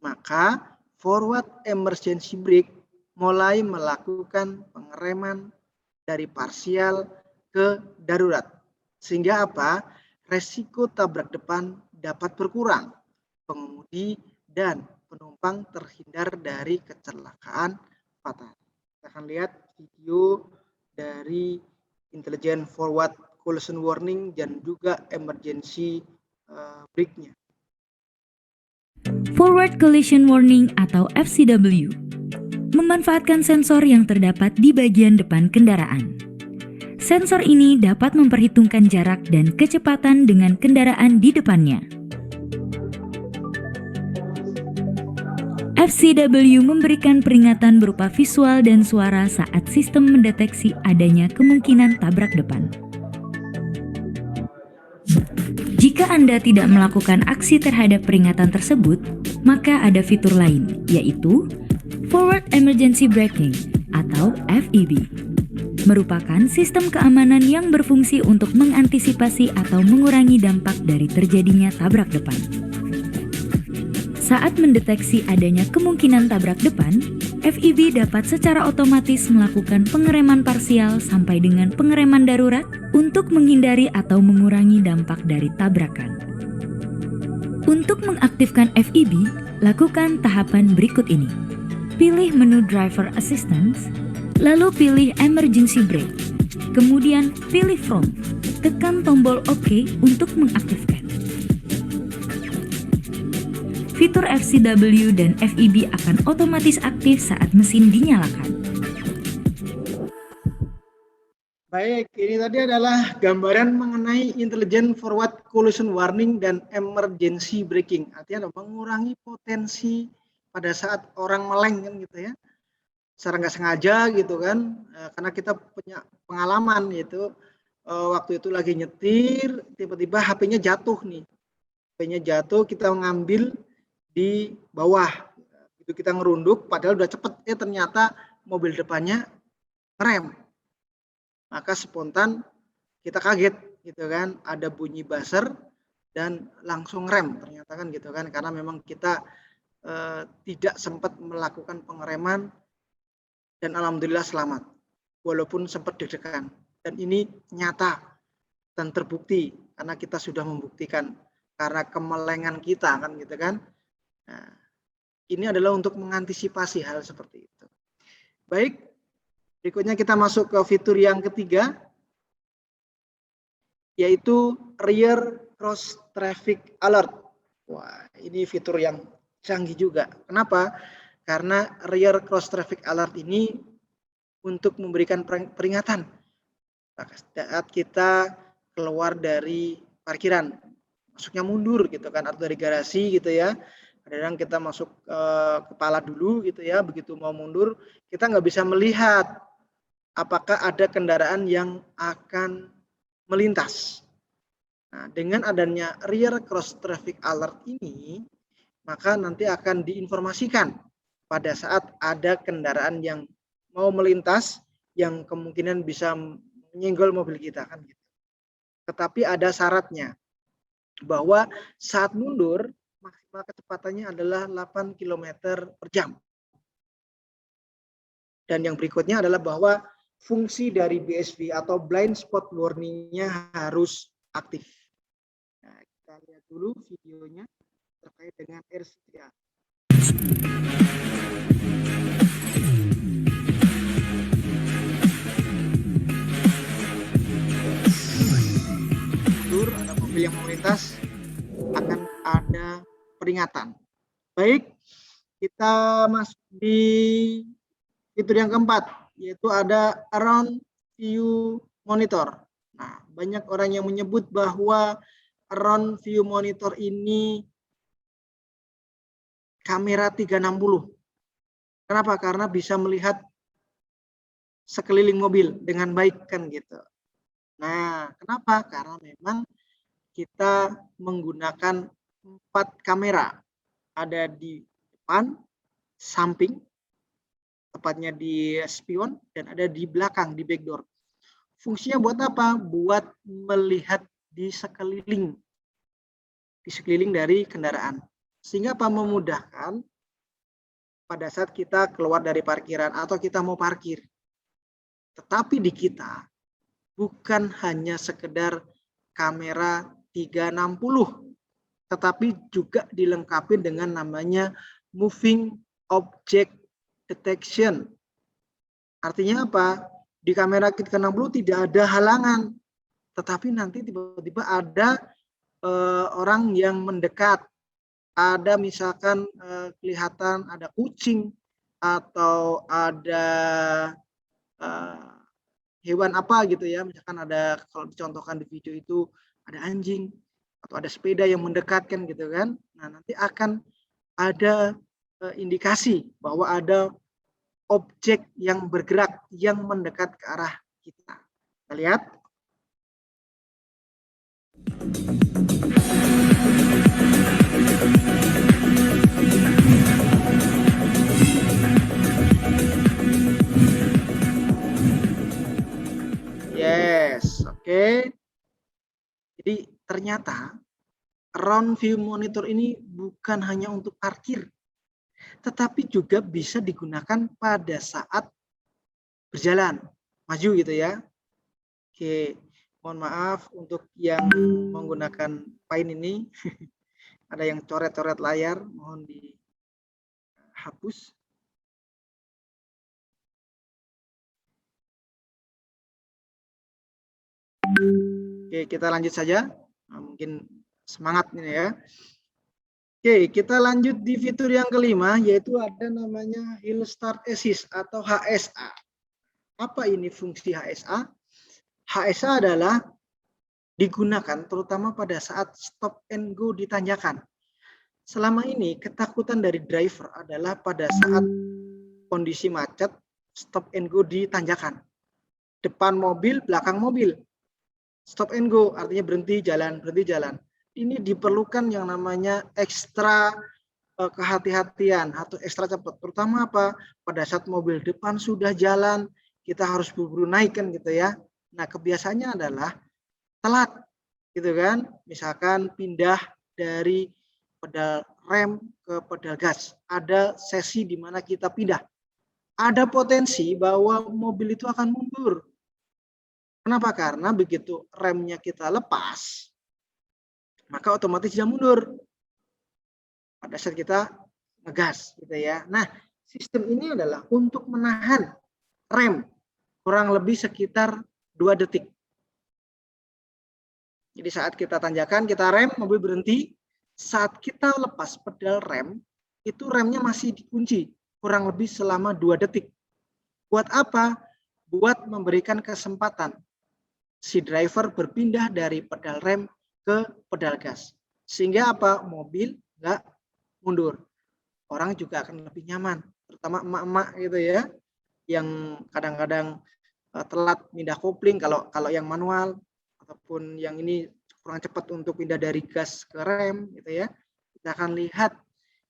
Maka forward emergency brake mulai melakukan pengereman dari parsial ke darurat. Sehingga apa? Resiko tabrak depan dapat berkurang. Pengemudi dan penumpang terhindar dari kecelakaan fatal. Kita akan lihat video dari intelligent forward collision warning dan juga emergency brake-nya. Forward Collision Warning atau FCW memanfaatkan sensor yang terdapat di bagian depan kendaraan. Sensor ini dapat memperhitungkan jarak dan kecepatan dengan kendaraan di depannya. FCW memberikan peringatan berupa visual dan suara saat sistem mendeteksi adanya kemungkinan tabrak depan. Jika Anda tidak melakukan aksi terhadap peringatan tersebut, maka ada fitur lain, yaitu Forward Emergency Braking atau FEB. Merupakan sistem keamanan yang berfungsi untuk mengantisipasi atau mengurangi dampak dari terjadinya tabrak depan. Saat mendeteksi adanya kemungkinan tabrak depan, FEB dapat secara otomatis melakukan pengereman parsial sampai dengan pengereman darurat untuk menghindari atau mengurangi dampak dari tabrakan. Untuk mengaktifkan FEB, lakukan tahapan berikut ini. Pilih menu Driver Assistance, lalu pilih Emergency Brake, kemudian pilih Front, tekan tombol OK untuk mengaktifkan. Fitur FCW dan FEB akan otomatis aktif saat mesin dinyalakan. Baik, ini tadi adalah gambaran mengenai intelligent forward collision warning dan emergency braking. Artinya mengurangi potensi pada saat orang meleng kan gitu ya. Secara nggak sengaja gitu kan, karena kita punya pengalaman yaitu waktu itu lagi nyetir, tiba-tiba HP-nya jatuh nih. HP-nya jatuh, kita mengambil di bawah. Itu kita ngerunduk, padahal udah cepet, ternyata mobil depannya ngerem. Maka spontan kita kaget gitu kan, ada bunyi buzzer dan langsung rem ternyata kan gitu kan, karena memang kita tidak sempat melakukan pengereman dan alhamdulillah selamat walaupun sempat deg-degan, dan ini nyata dan terbukti karena kita sudah membuktikan karena kemelengan kita kan gitu kan. Nah, ini adalah untuk mengantisipasi hal seperti itu. Baik, berikutnya kita masuk ke fitur yang ketiga, yaitu Rear Cross Traffic Alert. Wah, ini fitur yang canggih juga. Kenapa? Karena Rear Cross Traffic Alert ini untuk memberikan peringatan saat kita keluar dari parkiran, masuknya mundur gitu kan, atau dari garasi gitu ya. Kadang kita masuk kepala dulu gitu ya, begitu mau mundur kita nggak bisa melihat apakah ada kendaraan yang akan melintas. Nah, dengan adanya rear cross traffic alert ini, maka nanti akan diinformasikan pada saat ada kendaraan yang mau melintas yang kemungkinan bisa menyenggol mobil kita kan gitu. Tetapi ada syaratnya bahwa saat mundur maksimal kecepatannya adalah 8 km per jam. Dan yang berikutnya adalah bahwa fungsi dari BSV atau blind spot warning-nya harus aktif. Nah, kita lihat dulu videonya terkait dengan RCA. Ada mobil yang melintas akan ada peringatan. Baik, kita masuk di fitur yang keempat, yaitu ada around view monitor. Nah, banyak orang yang menyebut bahwa around view monitor ini kamera 360. Kenapa? Karena bisa melihat sekeliling mobil dengan baik kan gitu. Nah, kenapa? Karena memang kita menggunakan 4 kamera. Ada di depan, samping, tepatnya di spion, dan ada di belakang, di backdoor. Fungsinya buat apa? Buat melihat di sekeliling dari kendaraan. Sehingga apa? Memudahkan pada saat kita keluar dari parkiran atau kita mau parkir. Tetapi di kita bukan hanya sekedar kamera 360, tetapi juga dilengkapi dengan namanya moving object detection. Artinya apa? Di kamera 360 tidak ada halangan, tetapi nanti tiba-tiba ada orang yang mendekat. Ada misalkan kelihatan ada kucing atau ada hewan apa gitu ya, misalkan ada, kalau dicontohkan di video itu ada anjing atau ada sepeda yang mendekatkan gitu kan. Nah, nanti akan ada indikasi bahwa ada objek yang bergerak yang mendekat ke arah kita. Kita lihat. Yes, oke. Jadi ternyata around view monitor ini bukan hanya untuk parkir, tetapi juga bisa digunakan pada saat berjalan, maju gitu ya. Oke, mohon maaf untuk yang menggunakan Paint ini, ada yang coret-coret layar, mohon dihapus. Oke, kita lanjut saja. Nah, mungkin semangat ini ya. Oke, kita lanjut di fitur yang kelima, yaitu ada namanya Hill Start Assist atau HSA. Apa ini fungsi HSA? HSA adalah digunakan terutama pada saat stop and go di tanjakan. Selama ini ketakutan dari driver adalah pada saat kondisi macet, stop and go di tanjakan. Depan mobil, belakang mobil. Stop and go artinya berhenti jalan. Ini diperlukan yang namanya ekstra kehati-hatian atau ekstra cepat. Terutama apa? Pada saat mobil depan sudah jalan, kita harus buru-buru naik kan gitu ya. Nah, kebiasaannya adalah telat gitu kan. Misalkan pindah dari pedal rem ke pedal gas. Ada sesi di mana kita pindah. Ada potensi bahwa mobil itu akan mundur. Kenapa? Karena begitu remnya kita lepas, maka otomatis dia mundur pada saat kita ngegas gitu ya. Nah, sistem ini adalah untuk menahan rem kurang lebih sekitar 2 detik. Jadi saat kita tanjakan, kita rem, mobil berhenti. Saat kita lepas pedal rem, itu remnya masih dikunci kurang lebih selama 2 detik. Buat apa? Buat memberikan kesempatan si driver berpindah dari pedal rem ke pedal gas. Sehingga apa? Mobil nggak mundur. Orang juga akan lebih nyaman, terutama emak-emak gitu ya, yang kadang-kadang telat pindah kopling kalau yang manual, ataupun yang ini kurang cepat untuk pindah dari gas ke rem gitu ya. Kita akan lihat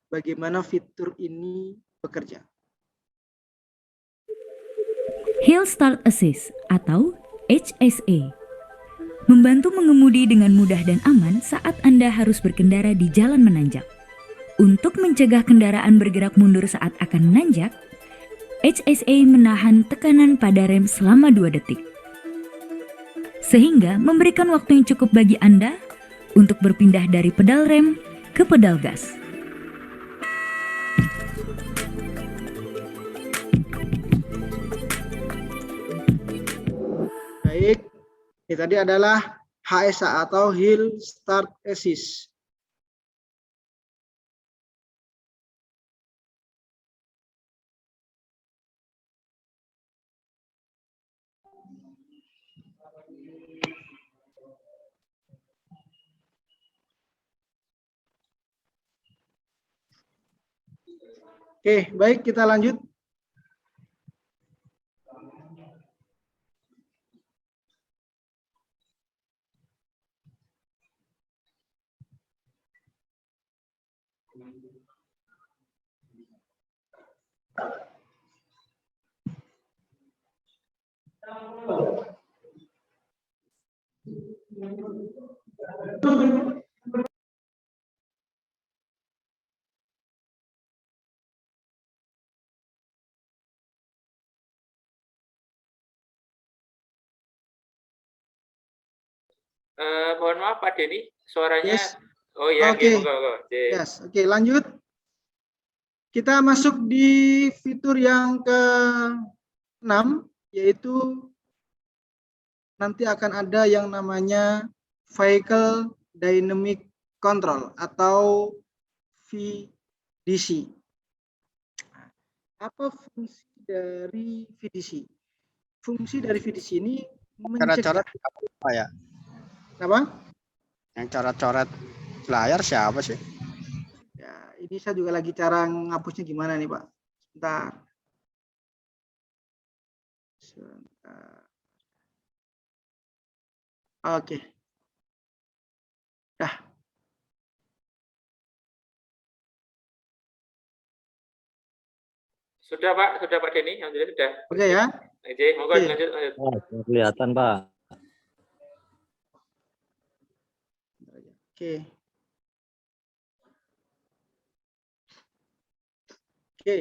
bagaimana fitur ini bekerja. Hill Start Assist atau HSA membantu mengemudi dengan mudah dan aman saat Anda harus berkendara di jalan menanjak. Untuk mencegah kendaraan bergerak mundur saat akan menanjak, HSA menahan tekanan pada rem selama 2 detik. Sehingga memberikan waktu yang cukup bagi Anda untuk berpindah dari pedal rem ke pedal gas. Baik, ini tadi adalah HSA atau Hill Start Assist. Oke, baik, kita lanjut. Mohon maaf Pak Denny, suaranya. Yes. Oh ya, Oke. monggo. Yes. Oke, lanjut. Kita masuk di fitur yang ke-6, yaitu nanti akan ada yang namanya Vehicle Dynamic Control atau VDC. Apa fungsi dari VDC? Fungsi dari VDC ini Coret-coret apa ya? Apa? Yang coret-coret layar siapa sih? Ya, ini saya juga lagi cara ngapusnya gimana nih, Pak. Sebentar. Oke. Dah. Sudah Pak Denny, alhamdulillah sudah. Oke ya. Oke, monggo Oke. lanjut. Oh, kelihatan Pak. Oke. Oke.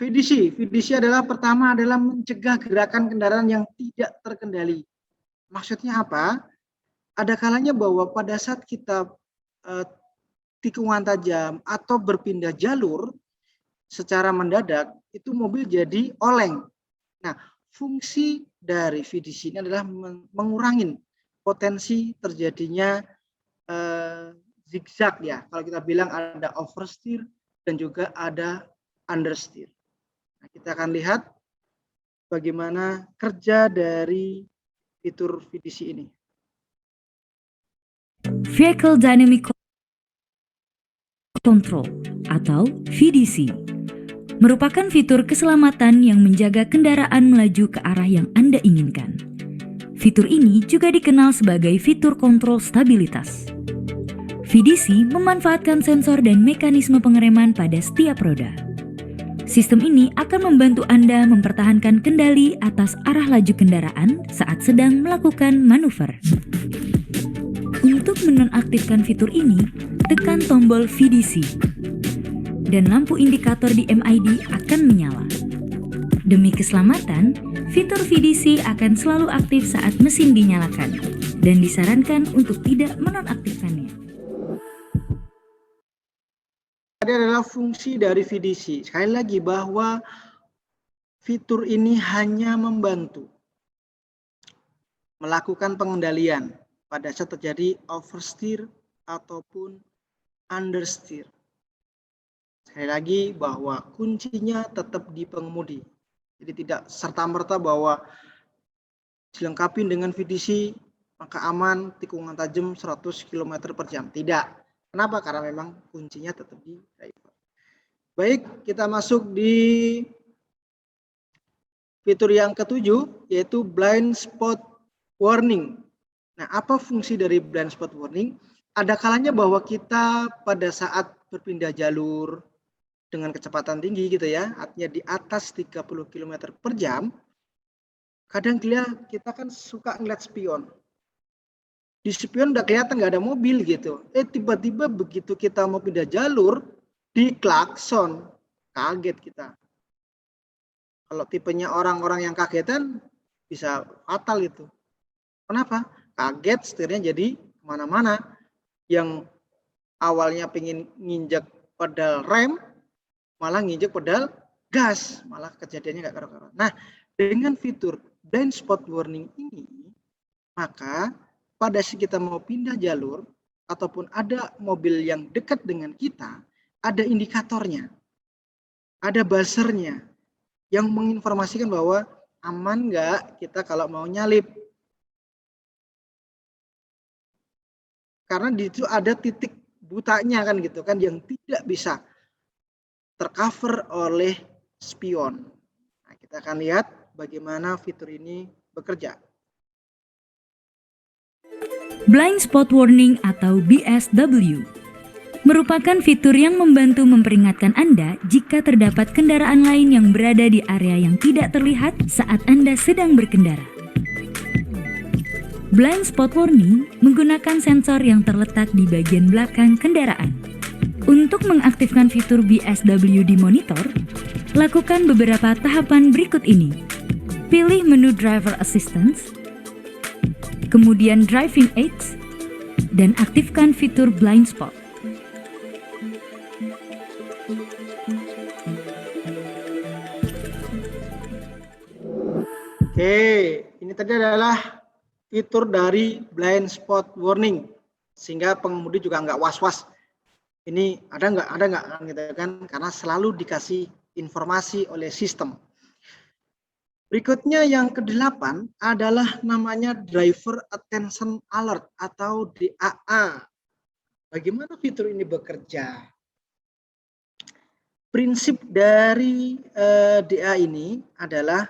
VDC adalah pertama adalah mencegah gerakan kendaraan yang tidak terkendali. Maksudnya apa? Ada kalanya bahwa pada saat kita tikungan tajam atau berpindah jalur secara mendadak, itu mobil jadi oleng. Nah, fungsi dari VDC ini adalah mengurangi potensi terjadinya zigzag ya. Kalau kita bilang ada oversteer dan juga ada understeer. Nah, kita akan lihat bagaimana kerja dari fitur VDC ini. Vehicle Dynamic Control atau VDC merupakan fitur keselamatan yang menjaga kendaraan melaju ke arah yang Anda inginkan. Fitur ini juga dikenal sebagai fitur kontrol stabilitas. VDC memanfaatkan sensor dan mekanisme pengereman pada setiap roda. Sistem ini akan membantu Anda mempertahankan kendali atas arah laju kendaraan saat sedang melakukan manuver. Untuk menonaktifkan fitur ini, tekan tombol VDC dan lampu indikator di MID akan menyala. Demi keselamatan, fitur VDC akan selalu aktif saat mesin dinyalakan dan disarankan untuk tidak menonaktifkannya. Ini adalah fungsi dari VDC. Sekali lagi bahwa fitur ini hanya membantu melakukan pengendalian pada saat terjadi oversteer ataupun understeer. Sekali lagi bahwa kuncinya tetap di pengemudi. Jadi tidak serta-merta bahwa dilengkapi dengan VDC maka aman tikungan tajam 100 km per jam. Tidak. Kenapa? Karena memang kuncinya tetap di driver. Baik, kita masuk di fitur yang ketujuh, yaitu blind spot warning. Nah, apa fungsi dari blind spot warning? Ada kalanya bahwa kita pada saat berpindah jalur dengan kecepatan tinggi gitu ya, artinya di atas 30 km per jam, kadang kita kan suka ngeliat spion. Di spion udah kelihatan nggak ada mobil gitu. Tiba-tiba begitu kita mau pindah jalur, di klakson, kaget kita. Kalau tipenya orang-orang yang kagetan, bisa fatal itu. Kenapa? Kaget, setirnya jadi kemana-mana. Yang awalnya pengen nginjek pedal rem, malah nginjek pedal gas. Malah kejadiannya nggak karu-karuan. Nah, dengan fitur blind spot warning ini, maka pada saat kita mau pindah jalur, ataupun ada mobil yang dekat dengan kita, ada indikatornya, ada buzzernya, yang menginformasikan bahwa aman nggak kita kalau mau nyalip. Karena di situ ada titik butanya kan gitu kan, yang tidak bisa tercover oleh spion. Nah, kita akan lihat bagaimana fitur ini bekerja. Blind Spot Warning atau BSW merupakan fitur yang membantu memperingatkan Anda jika terdapat kendaraan lain yang berada di area yang tidak terlihat saat Anda sedang berkendara. Blind Spot Warning menggunakan sensor yang terletak di bagian belakang kendaraan. Untuk mengaktifkan fitur BSW di monitor, lakukan beberapa tahapan berikut ini. Pilih menu Driver Assistance, kemudian Driving Aids, dan aktifkan fitur Blind Spot. Oke, ini tadi adalah fitur dari blind spot warning, sehingga pengemudi juga nggak was-was. Ini ada nggak gitu kan? Karena selalu dikasih informasi oleh sistem. Berikutnya yang ke-8 adalah namanya Driver Attention Alert atau DAA. Bagaimana fitur ini bekerja? Prinsip dari DAA ini adalah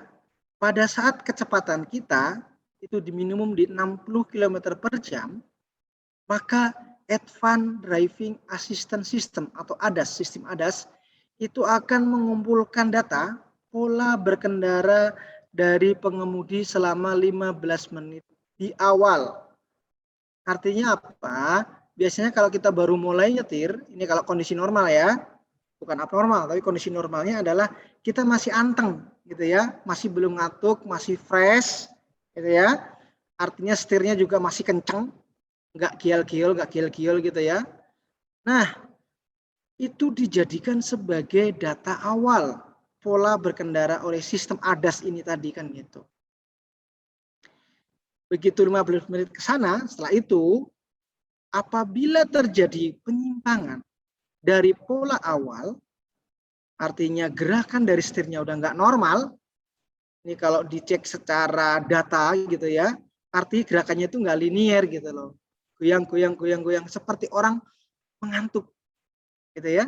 pada saat kecepatan kita itu di minimum di 60 km per jam, maka Advanced Driving Assistance System atau ADAS, sistem ADAS, itu akan mengumpulkan data pola berkendara dari pengemudi selama 15 menit di awal. Artinya apa? Biasanya kalau kita baru mulai nyetir, ini kalau kondisi normal ya, bukan abnormal, tapi kondisi normalnya adalah kita masih anteng gitu ya, masih belum ngantuk, masih fresh gitu ya. Artinya setirnya juga masih kenceng, nggak gial-gial gitu ya. Nah, itu dijadikan sebagai data awal pola berkendara oleh sistem ADAS ini tadi kan gitu. Begitu 15 menit ke sana, setelah itu apabila terjadi penyimpangan dari pola awal, artinya gerakan dari setirnya udah nggak normal, ini kalau dicek secara data gitu ya, artinya gerakannya itu nggak linier gitu loh. Goyang, seperti orang mengantuk gitu ya.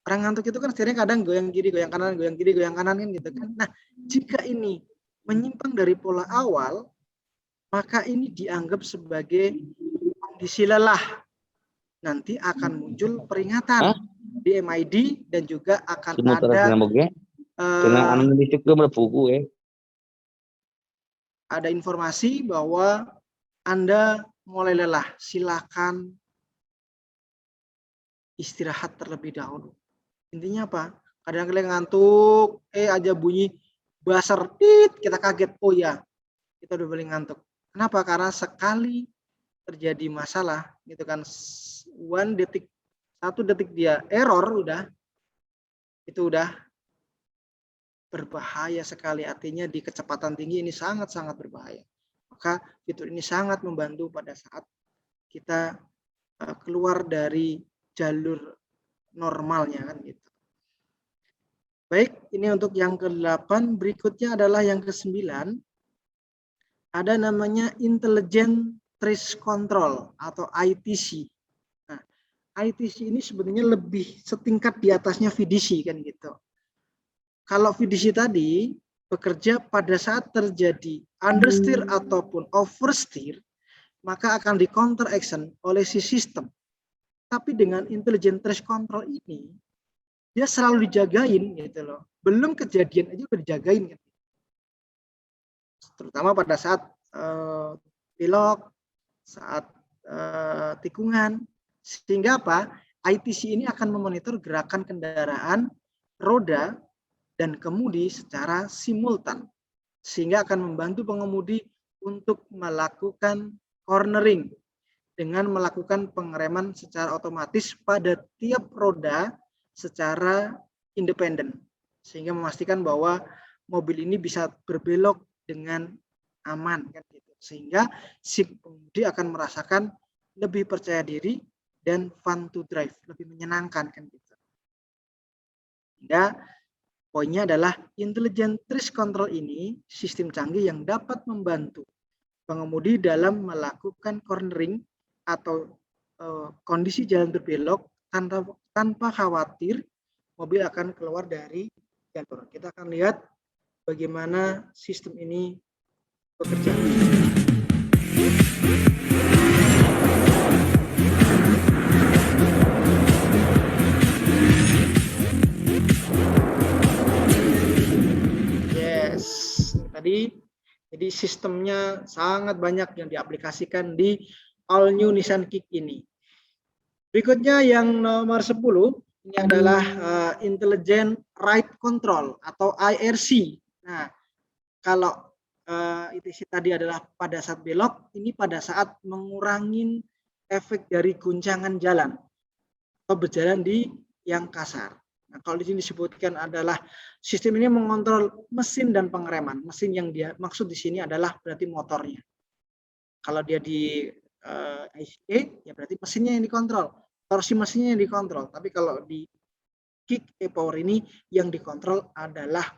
Orang ngantuk itu kan setirnya kadang goyang kiri, goyang kanan, goyang kiri, goyang kanan kan gitu kan. Nah, jika ini menyimpang dari pola awal, maka ini dianggap sebagai kondisi lelah. Nanti akan muncul peringatan di MID dan juga akan ada informasi bahwa Anda mulai lelah. Silakan istirahat terlebih dahulu. Intinya apa? Kadang kalian ngantuk, aja bunyi buzzer, kita kaget. Oh ya, kita udah boleh ngantuk. Kenapa? Karena sekali terjadi masalah, gitu kan, 1 detik dia error itu udah berbahaya sekali. Artinya di kecepatan tinggi ini sangat-sangat berbahaya. Maka fitur ini sangat membantu pada saat kita keluar dari jalur normalnya kan gitu. Baik, ini untuk yang ke-8. Berikutnya adalah yang ke-9. Ada namanya Intelligent Trace Control atau ITC. Nah, ITC ini sebenarnya lebih setingkat di atasnya VDC kan gitu. Kalau VDC tadi bekerja pada saat terjadi understeer ataupun oversteer, maka akan di counter action oleh si sistem. Tapi dengan intelligent trace control ini, dia selalu dijagain gitu loh. Belum kejadian aja udah dijagain kan. Terutama pada saat belok, saat tikungan, sehingga apa? ITC ini akan memonitor gerakan kendaraan, roda, dan kemudi secara simultan, sehingga akan membantu pengemudi untuk melakukan cornering dengan melakukan pengereman secara otomatis pada tiap roda secara independen, sehingga memastikan bahwa mobil ini bisa berbelok dengan aman kan gitu. Sehingga si pengemudi akan merasakan lebih percaya diri dan fun to drive, lebih menyenangkan kan gitu. Sehingga poinnya adalah intelligent trace control ini sistem canggih yang dapat membantu pengemudi dalam melakukan cornering atau kondisi jalan berbelok tanpa khawatir mobil akan keluar dari jalur. Kita akan lihat bagaimana sistem ini bekerja. Yes, tadi jadi sistemnya sangat banyak yang diaplikasikan di all new Nissan Kick ini. Berikutnya yang nomor 10 ini adalah Intelligent Ride Control atau IRC. Nah, kalau ITC tadi adalah pada saat belok, ini pada saat mengurangi efek dari guncangan jalan atau berjalan di yang kasar. Nah, kalau di sini disebutkan adalah sistem ini mengontrol mesin dan pengereman. Mesin yang dia maksud di sini adalah berarti motornya. Kalau dia di ICE ya berarti mesinnya yang dikontrol, torsi mesinnya yang dikontrol. Tapi kalau di Kick e-Power ini yang dikontrol adalah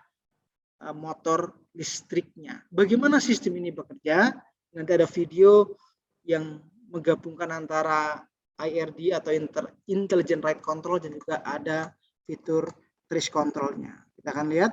motor listriknya. Bagaimana sistem ini bekerja? Nanti ada video yang menggabungkan antara IRD atau Intelligent Ride Control dan juga ada fitur trace controlnya. Kita akan lihat.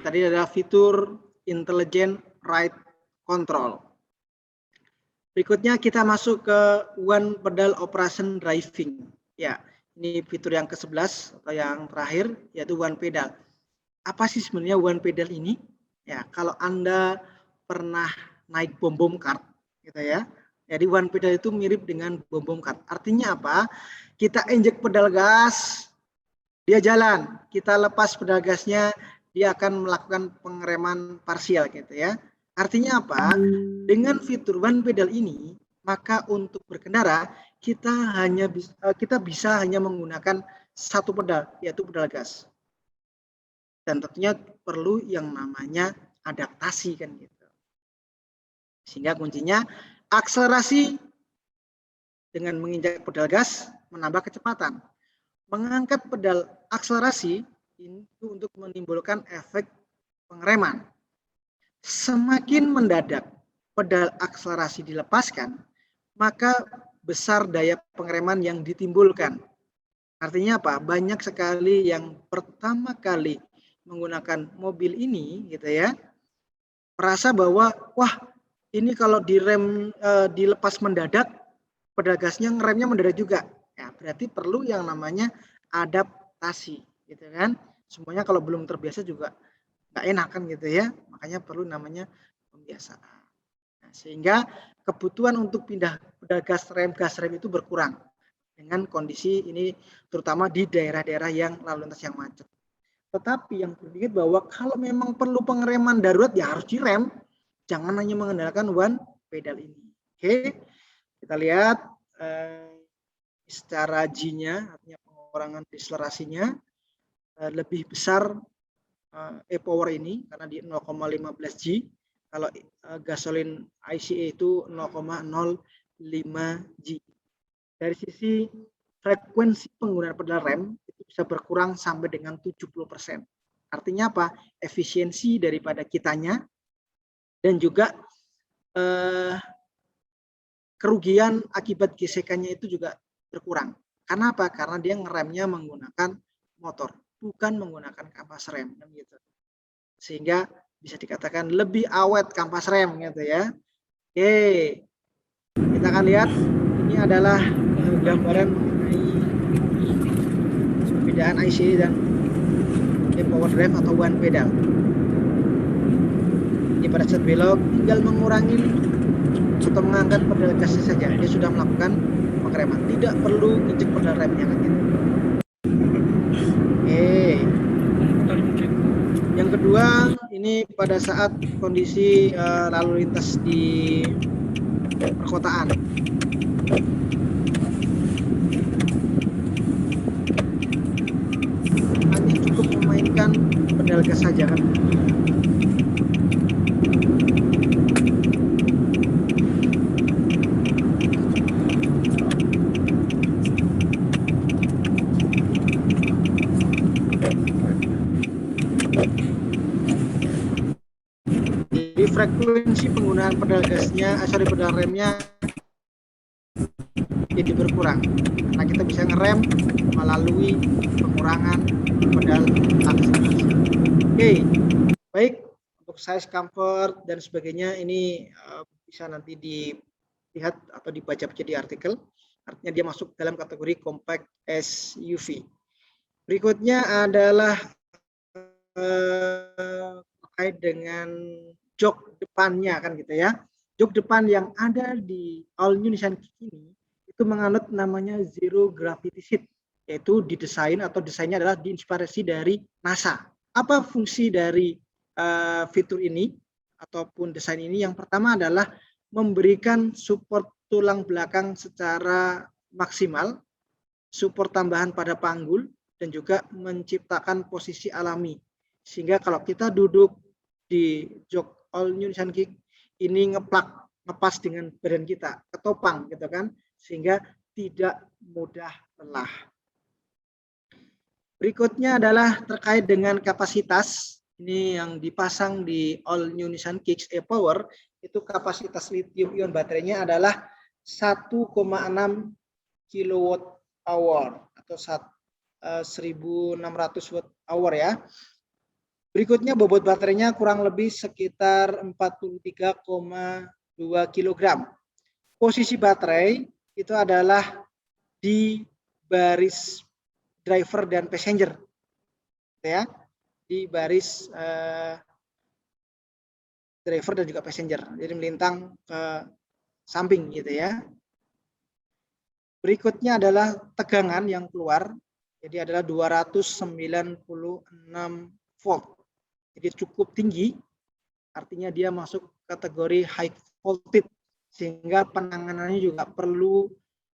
Tadi adalah fitur Intelligent Ride Control. Berikutnya kita masuk ke One Pedal Operation Driving. Ya, ini fitur yang ke-11 atau yang terakhir yaitu One Pedal. Apa sih sebenarnya One Pedal ini? Ya, kalau Anda pernah naik bom kart gitu ya. Jadi One Pedal itu mirip dengan bom kart. Artinya apa? Kita injek pedal gas, dia jalan. Kita lepas pedal gasnya, dia akan melakukan pengereman parsial gitu ya. Artinya apa? Dengan fitur One Pedal ini, maka untuk berkendara kita bisa hanya menggunakan satu pedal, yaitu pedal gas. Dan tentunya perlu yang namanya adaptasi kan gitu. Sehingga kuncinya akselerasi dengan menginjak pedal gas menambah kecepatan. Mengangkat pedal akselerasi itu untuk menimbulkan efek pengereman. Semakin mendadak pedal akselerasi dilepaskan, maka besar daya pengereman yang ditimbulkan. Artinya apa? Banyak sekali yang pertama kali menggunakan mobil ini gitu ya, merasa bahwa wah ini kalau direm dilepas mendadak, pedal gasnya ngeremnya mendadak juga. Ya, berarti perlu yang namanya adaptasi gitu kan. Semuanya kalau belum terbiasa juga nggak enak kan gitu ya. Makanya perlu namanya pembiasaan. Nah, sehingga kebutuhan untuk pindah pedal gas rem itu berkurang dengan kondisi ini, terutama di daerah-daerah yang lalu lintas yang macet. Tetapi yang perlu diingat bahwa kalau memang perlu pengereman darurat ya harus direm, jangan hanya mengandalkan one pedal ini. Oke, kita lihat secara G-nya, artinya pengurangan deselerasinya lebih besar e-power ini karena di 0,15 G. Kalau gasolin ICE itu 0,05 G. Dari sisi frekuensi penggunaan pedal rem itu bisa berkurang sampai dengan 70%. Artinya apa? Efisiensi daripada kitanya dan juga kerugian akibat gesekannya itu juga berkurang. Karena apa? Karena dia ngeremnya menggunakan motor, bukan menggunakan kampas rem gitu. Sehingga bisa dikatakan lebih awet kampas rem gitu ya. Oke. Kita akan lihat ini adalah gambaran mengenai perbedaan ICE dan power drive atau one pedal. Ini pada saat belok tinggal mengurangi atau mengangkat pedal gasnya saja, dia sudah melakukan pengereman, tidak perlu ngecek pedal remnya kan gitu. Oke. Yang kedua ini pada saat kondisi lalu lintas di perkotaan. Hanya cukup memainkan pedal gas saja kan. Jadi frekuensi penggunaan pedal gasnya, pedal remnya jadi berkurang karena kita bisa ngerem melalui pengurangan pedal akselerasi. Oke, baik, untuk size, comfort dan sebagainya ini bisa nanti dilihat atau dibaca-baca di artikel. Artinya dia masuk dalam kategori compact SUV. Berikutnya adalah terkait dengan jok depannya kan gitu ya. Jok depan yang ada di all new Nissan Kick ini itu menganut namanya zero gravity seat, yaitu didesain atau desainnya adalah diinspirasi dari NASA. Apa fungsi dari fitur ini ataupun desain ini? Yang pertama adalah memberikan support tulang belakang secara maksimal, support tambahan pada panggul, dan juga menciptakan posisi alami. Sehingga kalau kita duduk di jok all new Nissan Kick ini ngepas dengan badan kita, ketopang gitu kan, sehingga tidak mudah lelah. Berikutnya adalah terkait dengan kapasitas. Ini yang dipasang di all new Nissan Kicks e-Power, itu kapasitas lithium ion baterainya adalah 1,6 kWh atau 1600 Wh ya. Berikutnya bobot baterainya kurang lebih sekitar 43,2 kg. Posisi baterai itu adalah di baris driver dan passenger, ya, di baris driver dan juga passenger, jadi melintang ke samping gitu ya. Berikutnya adalah tegangan yang keluar, jadi adalah 296 volt, jadi cukup tinggi, artinya dia masuk kategori high voltage, sehingga penanganannya juga perlu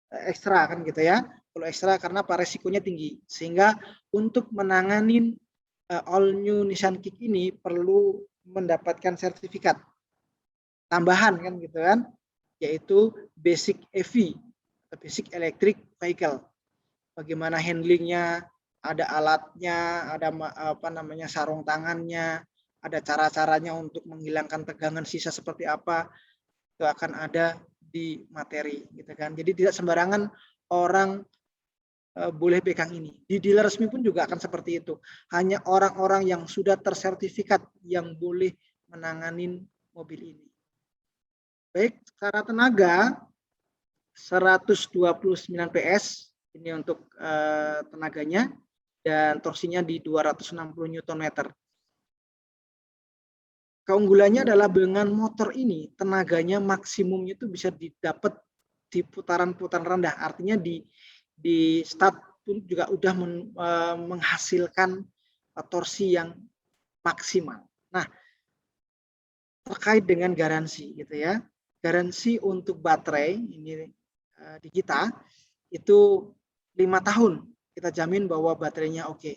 ekstra kan gitu ya, perlu ekstra karena resikonya tinggi, sehingga untuk menangani all new Nissan Kick ini perlu mendapatkan sertifikat tambahan kan gitu kan, yaitu basic EV atau basic electric vehicle. Bagaimana handlingnya, ada alatnya, ada apa namanya sarung tangannya, ada cara-caranya untuk menghilangkan tegangan sisa seperti apa, itu akan ada di materi gitu kan. Jadi tidak sembarangan orang boleh pegang ini. Di dealer resmi pun juga akan seperti itu. Hanya orang-orang yang sudah tersertifikat yang boleh menangani mobil ini. Baik, secara tenaga 129 PS ini untuk tenaganya, dan torsinya di 260 Nm. keunggulannya adalah dengan motor ini tenaganya maksimumnya itu bisa didapat di putaran-putaran rendah. Artinya di start pun juga udah menghasilkan torsi yang maksimal. Nah, terkait dengan garansi gitu ya. Garansi untuk baterai ini di kita itu 5 tahun. Kita jamin bahwa baterainya oke.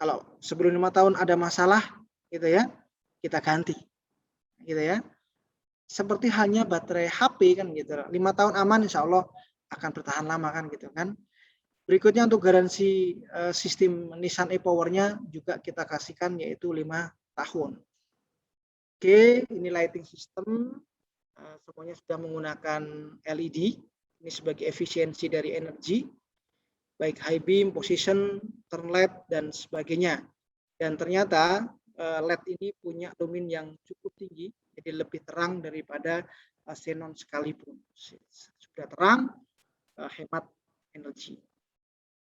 Kalau sebelum 5 tahun ada masalah gitu ya, kita ganti. Gitu ya. Seperti halnya baterai HP kan gitu. 5 tahun aman insya Allah akan bertahan lama kan gitu kan. Berikutnya untuk garansi sistem Nissan e-Power-nya juga kita kasihkan yaitu 5 tahun. Oke, ini lighting system. Semuanya sudah menggunakan LED. Ini sebagai efisiensi dari energi. Baik high beam, position, turn LED, dan sebagainya. Dan ternyata LED ini punya lumin yang cukup tinggi, jadi lebih terang daripada xenon sekalipun. Sudah terang, hemat energi.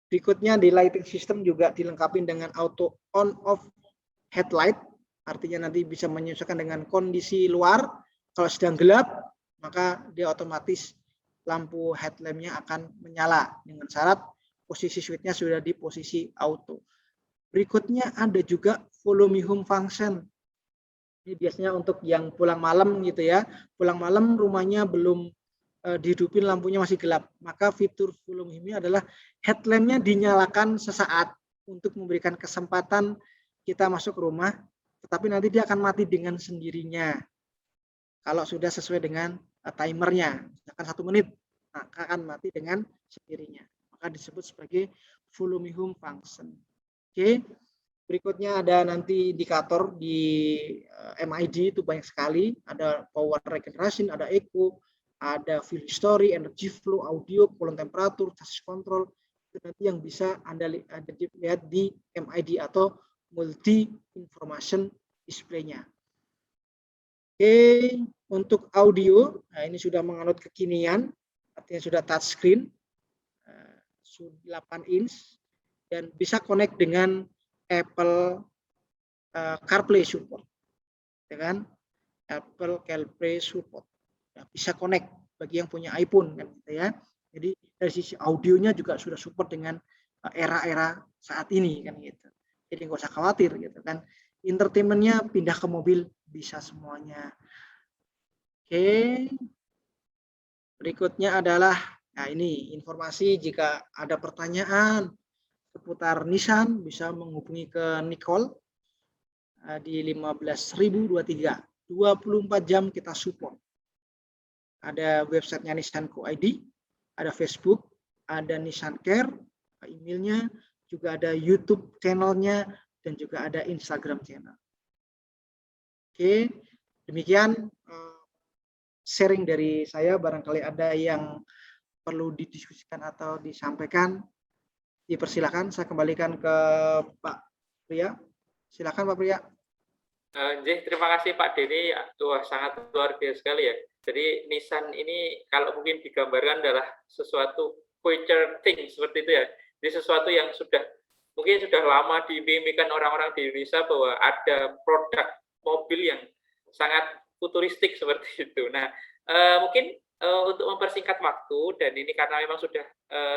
Berikutnya di lighting system juga dilengkapi dengan auto on-off headlight, artinya nanti bisa menyesuaikan dengan kondisi luar. Kalau sedang gelap, maka dia otomatis lampu headlampnya akan menyala dengan syarat posisi switch-nya sudah di posisi auto. Berikutnya ada juga follow me home function. Ini biasanya untuk yang pulang malam gitu ya. Pulang malam rumahnya belum dihidupin, lampunya masih gelap. Maka fitur follow me home adalah headlampnya dinyalakan sesaat untuk memberikan kesempatan kita masuk rumah. Tetapi nanti dia akan mati dengan sendirinya. Kalau sudah sesuai dengan timernya. Misalkan 1 menit, maka akan mati dengan sendirinya. Maka disebut sebagai follow me home function. Oke, berikutnya ada nanti indikator di MID itu banyak sekali. Ada power regeneration, ada eco, ada fuel history, energy flow, audio, column temperatur, chassis control. Itu nanti yang bisa Anda lihat di MID atau multi information display-nya. Oke, untuk audio, nah ini sudah menganut kekinian, artinya sudah touchscreen, 8 inch. Dan bisa connect dengan Apple CarPlay support, ya kan? Apple CarPlay support, ya, bisa connect bagi yang punya iPhone kan, gitu ya. Jadi dari sisi audionya juga sudah support dengan era-era saat ini kan gitu. Jadi nggak usah khawatir gitu kan. Entertainmentnya pindah ke mobil bisa semuanya. Oke. Berikutnya adalah, nah ini informasi jika ada pertanyaan seputar Nissan bisa menghubungi ke Nicole di 15.023. 24 jam kita support. Ada websitenya Nissan.co.id, ada Facebook, ada Nissan Care, emailnya, juga ada YouTube channelnya, dan juga ada Instagram channel. Oke, demikian sharing dari saya. Barangkali ada yang perlu didiskusikan atau disampaikan, dipersilakan. Saya kembalikan ke Pak Pria. Silakan Pak Pria. Terima kasih Pak Denny. Wah, sangat luar biasa sekali ya. Jadi Nissan ini kalau mungkin digambarkan adalah sesuatu future thing seperti itu ya. Jadi sesuatu yang mungkin sudah lama diimpikan orang-orang di Indonesia bahwa ada produk mobil yang sangat futuristik seperti itu. Nah, mungkin untuk mempersingkat waktu, dan ini karena memang sudah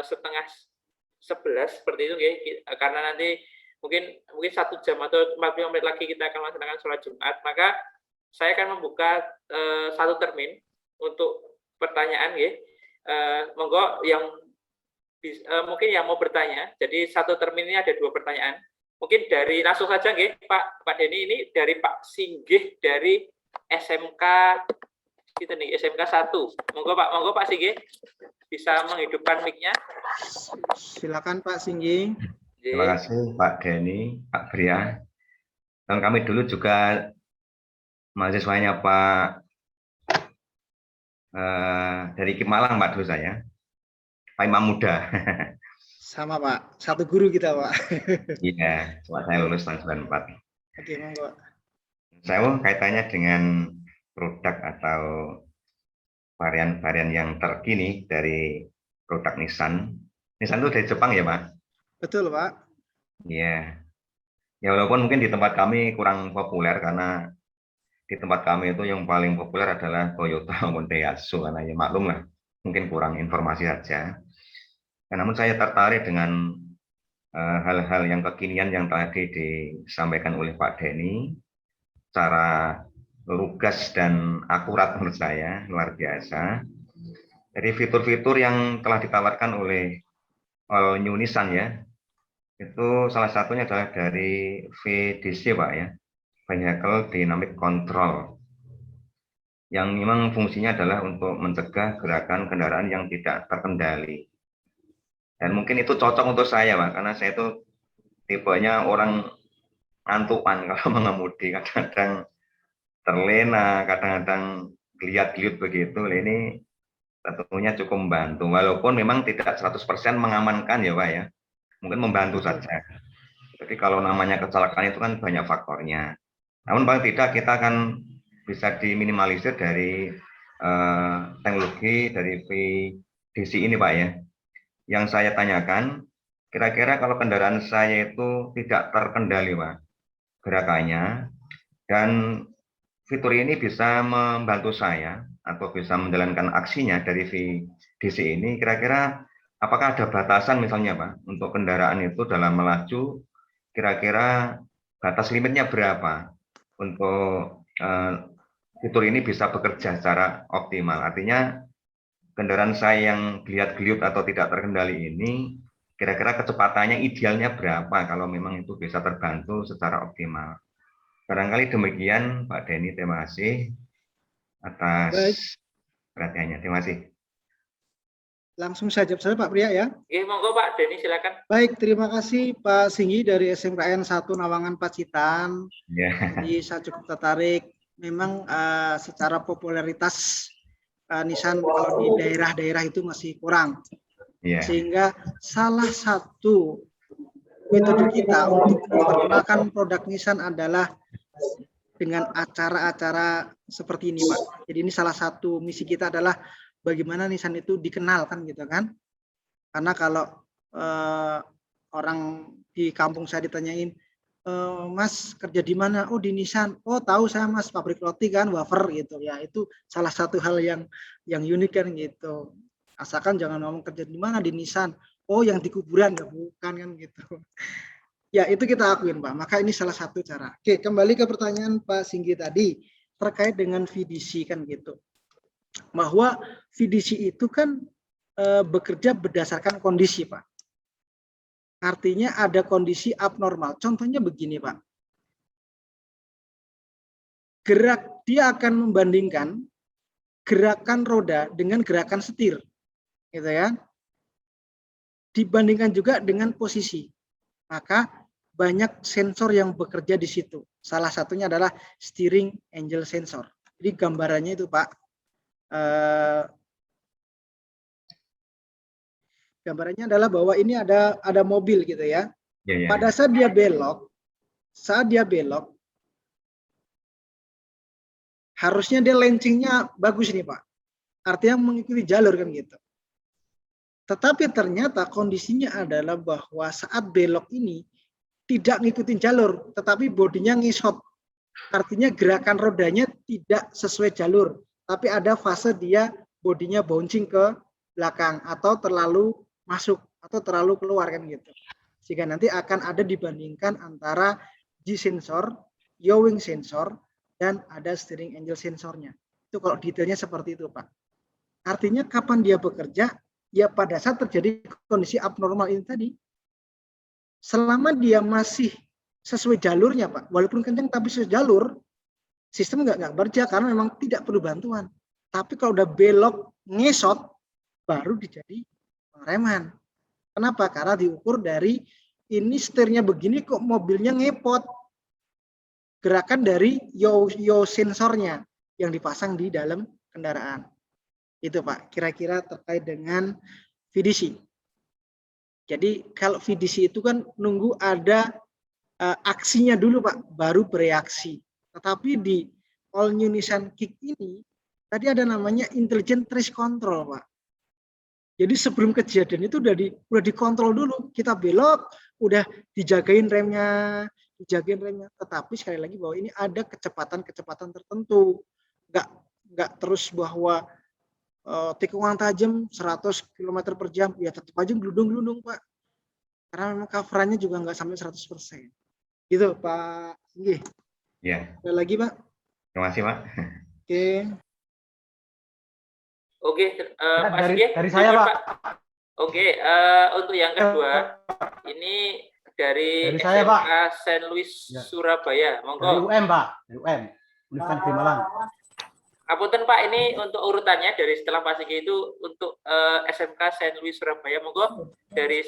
10:30 seperti itu ya, karena nanti mungkin 1 jam atau 45 menit lagi kita akan melaksanakan sholat Jumat, maka saya akan membuka 1 termin untuk pertanyaan ya. Monggo yang mungkin yang mau bertanya. Jadi 1 termin ini ada 2 pertanyaan. Mungkin dari langsung saja nggih, Pak Denny, ini dari Pak Singgih dari SMK kita nih, SMK 1. Monggo Pak Singgih bisa menghidupkan mic-nya. Silakan Pak Singgih. Terima kasih Pak Denny, Pak Bria. Dan kami dulu juga mahasiswanya Pak dari Malang Pak dulu saya. Pak Imam Muda. Sama Pak, satu guru kita Pak. Iya, saya lulus tahun 94. Oke, monggo. Saya mau kaitannya dengan produk atau varian-varian yang terkini dari produk Nissan. Nissan itu dari Jepang ya Pak? Betul Pak. Iya. Ya walaupun mungkin di tempat kami kurang populer karena di tempat kami itu yang paling populer adalah Toyota maupun Daihatsu, karena ya maklum lah, mungkin kurang informasi saja. Namun saya tertarik dengan hal-hal yang kekinian yang tadi disampaikan oleh Pak Denny, secara lugas dan akurat menurut saya, luar biasa. Jadi fitur-fitur yang telah ditawarkan oleh All New Nissan ya, itu salah satunya adalah dari VDC Pak ya, Vehicle Dynamic Control, yang memang fungsinya adalah untuk mencegah gerakan kendaraan yang tidak terkendali. Dan mungkin itu cocok untuk saya Pak, karena saya itu tipenya orang ngantukan kalau mengemudi, kadang-kadang terlena, kadang-kadang geliat-geliut begitu. Ini tentunya cukup membantu, walaupun memang tidak 100% mengamankan ya Pak ya, mungkin membantu saja. Jadi kalau namanya kecelakaan itu kan banyak faktornya, namun paling tidak kita akan bisa diminimalisir dari teknologi dari VDC ini Pak ya. Yang saya tanyakan, kira-kira kalau kendaraan saya itu tidak terkendali Pak gerakannya, dan fitur ini bisa membantu saya atau bisa menjalankan aksinya dari VDC ini, kira-kira apakah ada batasan misalnya Pak untuk kendaraan itu dalam melaju, kira-kira batas limitnya berapa untuk fitur ini bisa bekerja secara optimal? Artinya kendaraan saya yang geliat-geliut atau tidak terkendali ini, kira-kira kecepatannya idealnya berapa kalau memang itu bisa terbantu secara optimal? Barangkali demikian Pak Denny, terima kasih atas perhatiannya. Terima kasih. Langsung saja Pak Pria ya. Oke, monggo Pak Denny silakan. Baik, terima kasih Pak Singgi dari SMKN 1 Nawangan Pacitan. Ya. Jadi saya cukup tertarik. Memang secara popularitas Nissan kalau di daerah-daerah itu masih kurang. Ya. Sehingga salah satu metode kita untuk memperkenalkan produk Nissan adalah dengan acara-acara seperti ini Pak. Jadi ini salah satu misi kita adalah bagaimana Nissan itu dikenalkan gitu kan. Karena kalau orang di kampung saya ditanyain, Mas kerja di mana? Oh di Nissan. Oh tahu saya Mas, pabrik roti kan, wafer gitu ya. Itu salah satu hal yang unik kan gitu. Asalkan jangan ngomong kerja di mana, di Nissan. Oh yang di kuburan, ya bukan kan gitu. Ya itu kita akuin Pak. Maka ini salah satu cara. Oke, kembali ke pertanyaan Pak Singgi tadi terkait dengan VDC kan gitu. Bahwa VDC itu kan bekerja berdasarkan kondisi Pak. Artinya ada kondisi abnormal. Contohnya begini Pak. Dia akan membandingkan gerakan roda dengan gerakan setir. Gitu ya. Dibandingkan juga dengan posisi. Maka banyak sensor yang bekerja di situ. Salah satunya adalah steering angle sensor. Jadi gambarannya itu Pak. Gambarannya adalah bahwa ini ada mobil gitu ya. Ya. Pada saat dia belok, harusnya dia lancingnya bagus nih Pak. Artinya mengikuti jalur kan gitu. Tetapi ternyata kondisinya adalah bahwa saat belok ini tidak ngikutin jalur, tetapi bodinya ngisot. Artinya gerakan rodanya tidak sesuai jalur, tapi ada fase dia bodinya bouncing ke belakang atau terlalu masuk atau terlalu keluar kan gitu. Sehingga nanti akan ada dibandingkan antara G sensor, yawing sensor, dan ada steering angle sensornya. Itu kalau detailnya seperti itu Pak. Artinya kapan dia bekerja? Ya pada saat terjadi kondisi abnormal ini tadi. Selama dia masih sesuai jalurnya Pak, walaupun kencang tapi sesuai jalur, sistem nggak bekerja karena memang tidak perlu bantuan. Tapi kalau udah belok, ngesot, baru dijadi pengereman. Kenapa? Karena diukur dari ini setirnya begini kok mobilnya ngepot. Gerakan dari yaw sensornya yang dipasang di dalam kendaraan. Itu Pak, kira-kira terkait dengan VDC. Jadi kalau VDC itu kan nunggu ada aksinya dulu Pak, baru bereaksi. Tetapi di All New Nissan Kick ini, tadi ada namanya Intelligent Trace Control Pak. Jadi sebelum kejadian itu udah dikontrol dulu. Kita belok, udah dijagain remnya, dijagain remnya. Tetapi sekali lagi bahwa ini ada kecepatan-kecepatan tertentu. Nggak terus bahwa tikungan tajam 100 km per jam, ya tetap aja gelundung-gelundung Pak. Karena memang coverannya juga nggak sampai 100%. Gitu Pak Singgih. Ya, Ada lagi Pak? terima kasih Pak. Oke. Oke, Pak dari Singgih, saya gimana, Pak. Oke, untuk yang kedua, ini dari saya, SMK Pak. Saint Louis Ya. Surabaya. Dari Monggo. UM Pak, dari UM, Universitas Negeri Malang. Apunten Pak, ini untuk urutannya dari setelah Pak Singgih itu untuk SMK Saint Louis Surabaya. Monggo dari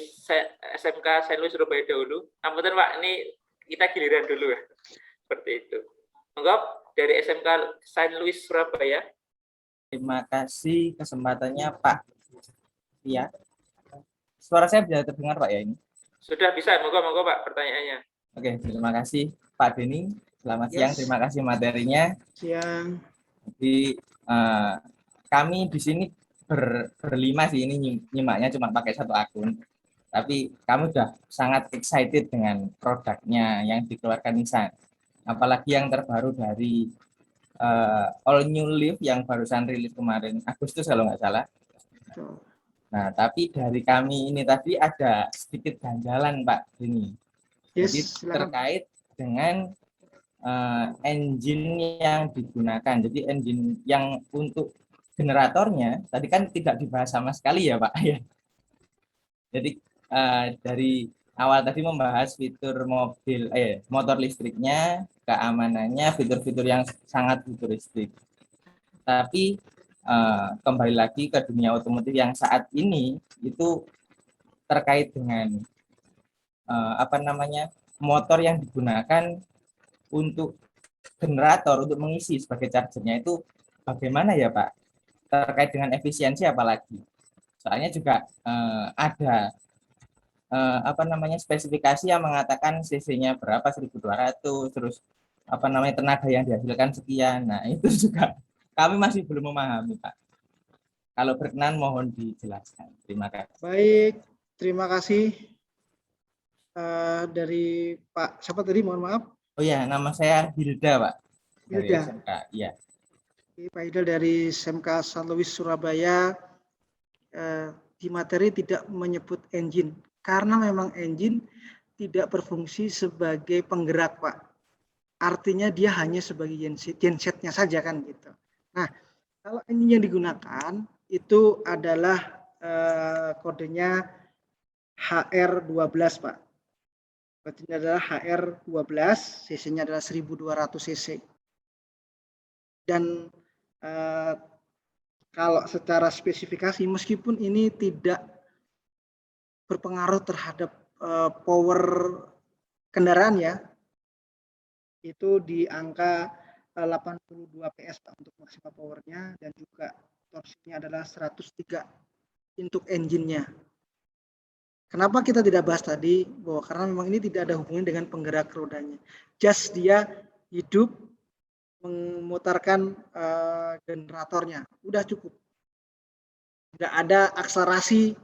SMK Saint Louis Surabaya dahulu. Apunten Pak, ini kita giliran dulu ya. Seperti itu. Monggo dari SMK Saint Louis Surabaya. Terima kasih kesempatannya Pak. Iya. Suara saya bisa terdengar Pak ya ini? Sudah bisa, monggo Pak pertanyaannya. Oke, terima kasih Pak Denny. Selamat siang, Yes. terima kasih materinya. Siang. Jadi kami di sini berlima sih, ini nyimaknya cuma pakai satu akun. Tapi kami sudah sangat excited dengan produknya yang dikeluarkan Nissan. Apalagi yang terbaru dari All New Leaf yang barusan rilis kemarin Agustus kalau nggak salah. Nah, tapi dari kami ini tadi ada sedikit ganjalan Pak ini. Yes, Jadi silakan. terkait dengan engine yang digunakan. Jadi engine yang untuk generatornya tadi kan tidak dibahas sama sekali ya Pak ya. Jadi dari awal tadi membahas fitur motor listriknya, keamanannya, fitur-fitur yang sangat futuristik. Tapi kembali lagi ke dunia otomotif yang saat ini itu terkait dengan motor yang digunakan untuk generator untuk mengisi sebagai chargernya itu bagaimana ya Pak? Terkait dengan efisiensi apalagi? Soalnya juga ada spesifikasi yang mengatakan cc-nya berapa 1200, terus tenaga yang dihasilkan sekian. Nah, itu juga kami masih belum memahami Pak. Kalau berkenan mohon dijelaskan. Terima kasih. Baik, terima kasih dari Pak siapa tadi, mohon maaf. Oh ya, nama saya Hilda Pak. Dari Hilda. SMK. Iya. Pak Hilda dari SMK Saint Louis Surabaya. Di materi tidak menyebut engine karena memang engine tidak berfungsi sebagai penggerak Pak. Artinya dia hanya sebagai gensetnya saja kan gitu. Nah, kalau engine yang digunakan itu adalah kodenya HR12 Pak. Berarti ini adalah HR12, cc-nya adalah 1200 cc. Dan kalau secara spesifikasi, meskipun ini tidak berpengaruh terhadap power kendaraan ya, itu di angka 82 PS Pak untuk maksimal powernya, dan juga torsinya adalah 103 untuk engine-nya. Kenapa kita tidak bahas tadi? Bahwa karena memang ini tidak ada hubungan dengan penggerak rodanya. Just dia hidup memutarkan generatornya, udah cukup. Nggak ada akselerasi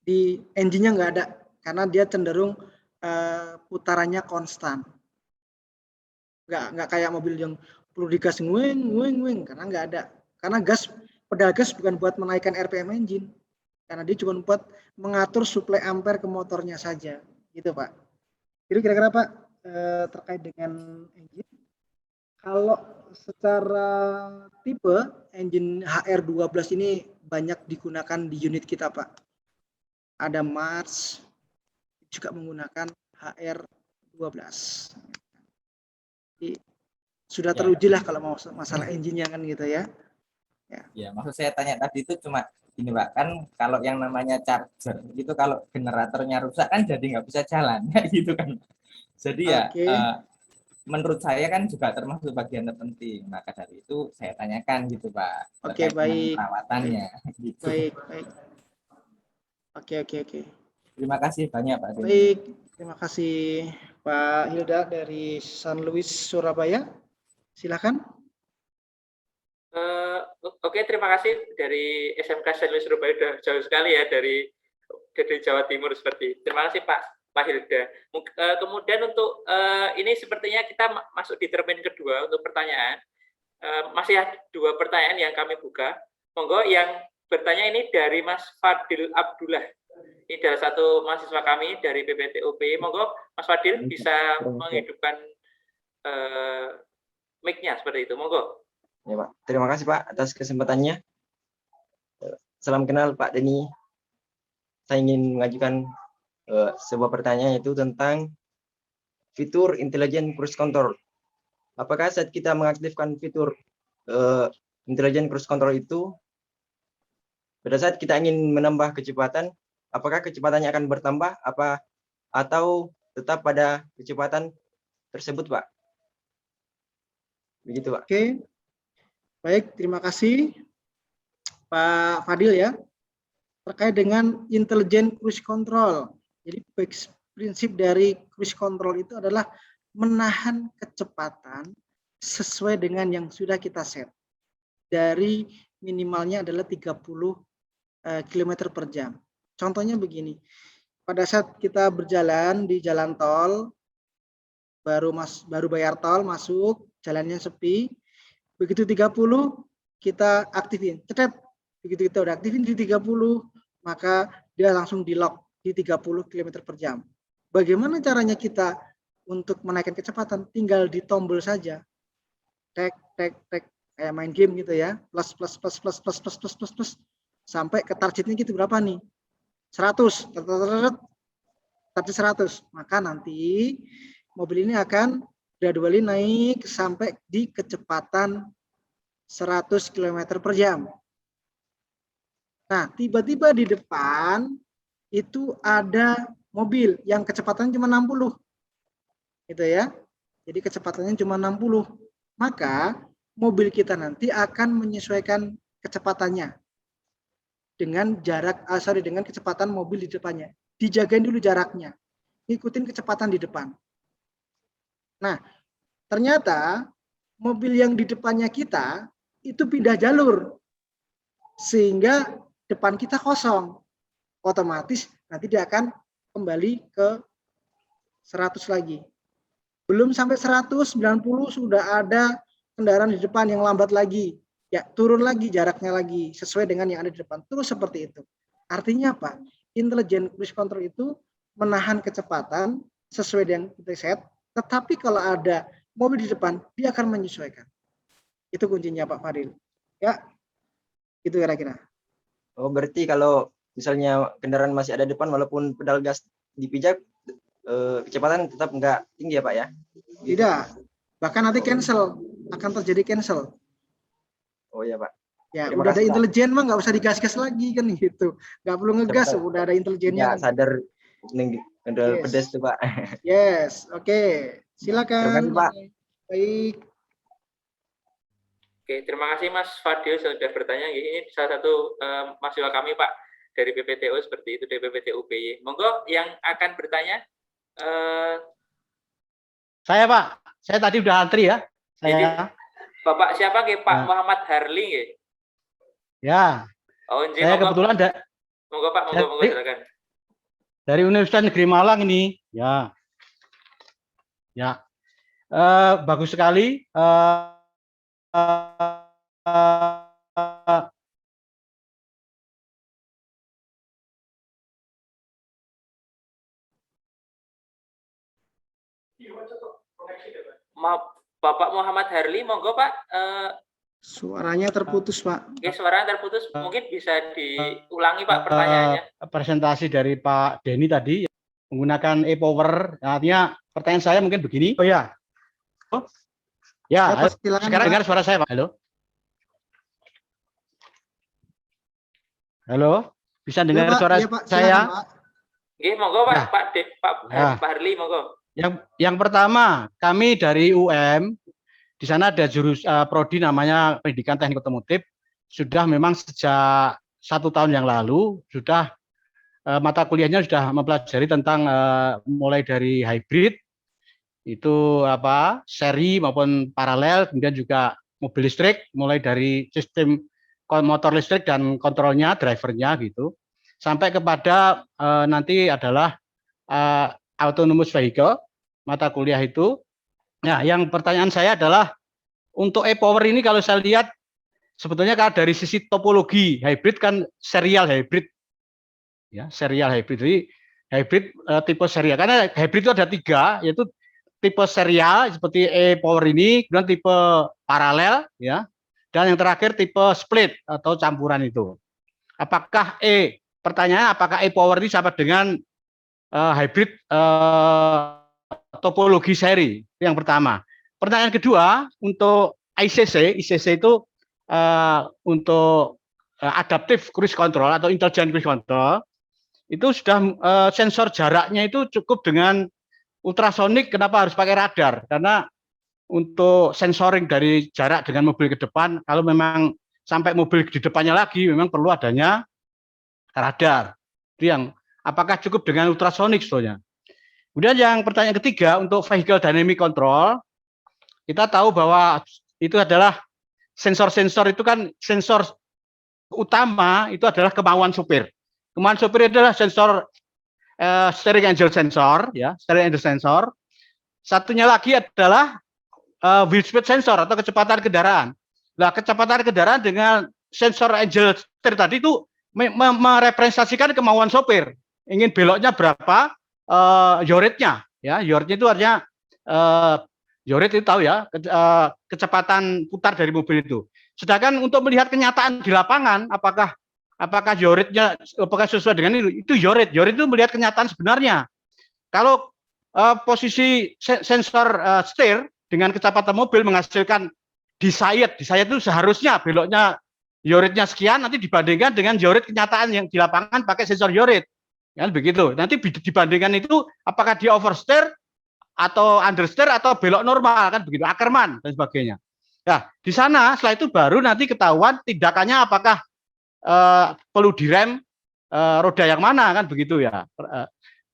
di engine-nya, nggak ada, karena dia cenderung putarannya konstan. Nggak kayak mobil yang perlu digas nguing, karena nggak ada. Karena pedal gas bukan buat menaikkan RPM engine, karena dia cuma buat mengatur suplai ampere ke motornya saja, gitu Pak. Jadi kira-kira Pak terkait dengan engine, kalau secara tipe engine HR12 ini banyak digunakan di unit kita Pak. Ada Mars juga menggunakan HR12. Jadi, sudah teruji lah kalau mau masalah engine-nya kan gitu ya. Ya, maksud saya tanya tadi itu cuma ini Pak, kan kalau yang namanya charger itu kalau generatornya rusak kan jadi nggak bisa jalan gitu kan. Jadi ya menurut saya kan juga termasuk bagian terpenting. Maka dari itu saya tanyakan gitu Pak. Oke, baik. Perawatannya. Gitu. Baik. Oke. Terima kasih banyak Pak. Baik, terima kasih Pak Hilda dari Saint Louis Surabaya. Silakan. Oke, terima kasih dari SMK Saint Louis Surabaya, sudah jauh sekali ya dari Jawa Timur seperti. Terima kasih Pak. Pak Hilda. Kemudian untuk ini sepertinya kita masuk di termin kedua untuk pertanyaan. Masih ada 2 pertanyaan yang kami buka. Monggo yang bertanya ini dari Mas Fadil Abdullah. Ini adalah satu mahasiswa kami dari PPTUP. Monggo Mas Fadil bisa menghidupkan mic-nya seperti itu. Monggo. Ya Pak, terima kasih Pak atas kesempatannya. Salam kenal Pak Denny. Saya ingin mengajukan sebuah pertanyaan yaitu tentang fitur Intelligent Cruise Control. Apakah saat kita mengaktifkan fitur Intelligent Cruise Control itu, pada saat kita ingin menambah kecepatan, apakah kecepatannya akan bertambah atau tetap pada kecepatan tersebut, Pak? Begitu, Pak. Oke. Baik, terima kasih Pak Fadil ya. Terkait dengan Intelligent Cruise Control. Jadi prinsip dari cruise control itu adalah menahan kecepatan sesuai dengan yang sudah kita set. Dari minimalnya adalah 30 km per jam. Contohnya begini, pada saat kita berjalan di jalan tol, baru bayar tol, masuk, jalannya sepi, begitu 30 kita aktifin, cetet, begitu kita udah aktifin di 30, maka dia langsung di lock di 30 km per jam. Bagaimana caranya kita untuk menaikkan kecepatan? Tinggal di tombol saja. Tek, tek, tek, kayak main game gitu ya. Plus, sampai ke targetnya gitu berapa nih? 100. Target 100. Maka nanti mobil ini akan gradually naik sampai di kecepatan 100 km per jam. Nah, tiba-tiba di depan itu ada mobil yang kecepatannya cuma 60. Gitu ya. Jadi kecepatannya cuma 60. Maka mobil kita nanti akan menyesuaikan kecepatannya dengan dengan kecepatan mobil di depannya. Dijagain dulu jaraknya. Ikutin kecepatan di depan. Nah, ternyata mobil yang di depannya kita itu pindah jalur. Sehingga depan kita kosong. Otomatis nanti dia akan kembali ke 100 lagi. Belum sampai 190 sudah ada kendaraan di depan yang lambat lagi. Ya, turun lagi jaraknya lagi sesuai dengan yang ada di depan. Terus seperti itu. Artinya apa? Intelligent Cruise Control itu menahan kecepatan sesuai dengan kita set, tetapi kalau ada mobil di depan, dia akan menyesuaikan. Itu kuncinya Pak Fadil. Ya, itu kira-kira. Oh, berarti kalau misalnya kendaraan masih ada depan, walaupun pedal gas dipijak, kecepatan tetap enggak tinggi ya Pak ya? Tidak, bahkan nanti cancel, akan terjadi cancel. Oh iya Pak. Ya, Terima udah ada kasih, Pak. intelijen mah nggak usah digas-gas lagi kan gitu. Nggak perlu ngegas, Betul. udah ada intelijennya. Ya, sadar kendal Yes. pedas tuh Pak. Yes, oke. Terima Silakan. kasih, Pak. Baik. Oke, terima kasih Mas Fadil sudah bertanya. Ini salah satu mahasiswa kami Pak dari PPTU seperti itu, dari PPTUPY. Monggo yang akan bertanya. Saya Pak, saya tadi udah antri ya. Jadi, Saya Bapak siapa Pak Nah. Muhammad Harli nggih? ya, Oh, nggih, saya monggo. kebetulan Monggo Pak, monggo silakan. dari Universitas Negeri Malang ini. Ya. Ya. Bagus sekali. Bapak Muhammad Harli, monggo Pak. Suaranya terputus Pak. Oke, suaranya terputus. Mungkin bisa diulangi Pak pertanyaannya. Presentasi dari Pak Denny tadi menggunakan e-power. Artinya pertanyaan saya mungkin begini. Oh ya. Oh. Ya, Silakan, sekarang Pak. dengar suara saya Pak. Halo. Halo. Bisa dengar Pak. suara Iya, Pak. saya? Silakan, Pak. Nggih, monggo Pak. Ya. Pak Harli, monggo. Yang pertama, kami dari UM, di sana ada prodi namanya Pendidikan Teknik Otomotif, sudah memang sejak 1 tahun yang lalu sudah mata kuliahnya sudah mempelajari tentang mulai dari hybrid, itu seri maupun paralel, kemudian juga mobil listrik, mulai dari sistem motor listrik dan kontrolnya, drivernya gitu, sampai kepada nanti adalah autonomous vehicle, mata kuliah itu. Nah, yang pertanyaan saya adalah untuk e-power ini kalau saya lihat sebetulnya kalau dari sisi topologi hybrid kan serial hybrid, ya serial hybrid. Jadi hybrid tipe serial karena hybrid itu ada 3, yaitu tipe serial seperti e-power ini, kemudian tipe paralel, ya, dan yang terakhir tipe split atau campuran itu. Apakah pertanyaannya apakah e-power ini sama dengan hybrid topologi seri? Itu yang pertama. Pertanyaan kedua untuk ICC itu untuk adaptive cruise control atau intelligent cruise control itu sudah sensor jaraknya itu cukup dengan ultrasonik. Kenapa harus pakai radar? Karena untuk sensoring dari jarak dengan mobil ke depan, kalau memang sampai mobil di depannya lagi, memang perlu adanya radar. Itu yang apakah cukup dengan ultrasonik sebetulnya. Kemudian yang pertanyaan ketiga untuk vehicle dynamic control, kita tahu bahwa itu adalah sensor-sensor itu kan sensor utama itu adalah kemauan supir. Kemauan supir adalah sensor steering angle sensor, ya, steering angle sensor. Satunya lagi adalah wheel speed sensor atau kecepatan kendaraan. Nah, kecepatan kendaraan dengan sensor angle steer tadi itu merepresentasikan kemauan sopir. Ingin beloknya berapa, yaw rate-nya, ya, yaw rate itu artinya yaw rate itu tahu ya, kecepatan putar dari mobil itu. Sedangkan untuk melihat kenyataan di lapangan, apakah yaw rate-nya apakah sesuai dengan itu yaw rate. Yaw rate itu melihat kenyataan sebenarnya. Kalau posisi sensor steer dengan kecepatan mobil menghasilkan desired itu seharusnya beloknya yaw rate-nya sekian, nanti dibandingkan dengan yaw rate kenyataan yang di lapangan pakai sensor yaw rate. Kan begitu. Nanti dibandingkan itu apakah dia oversteer atau understeer atau belok normal, kan begitu, Ackermann dan sebagainya. Nah, di sana setelah itu baru nanti ketahuan tindakannya apakah perlu direm roda yang mana, kan begitu ya.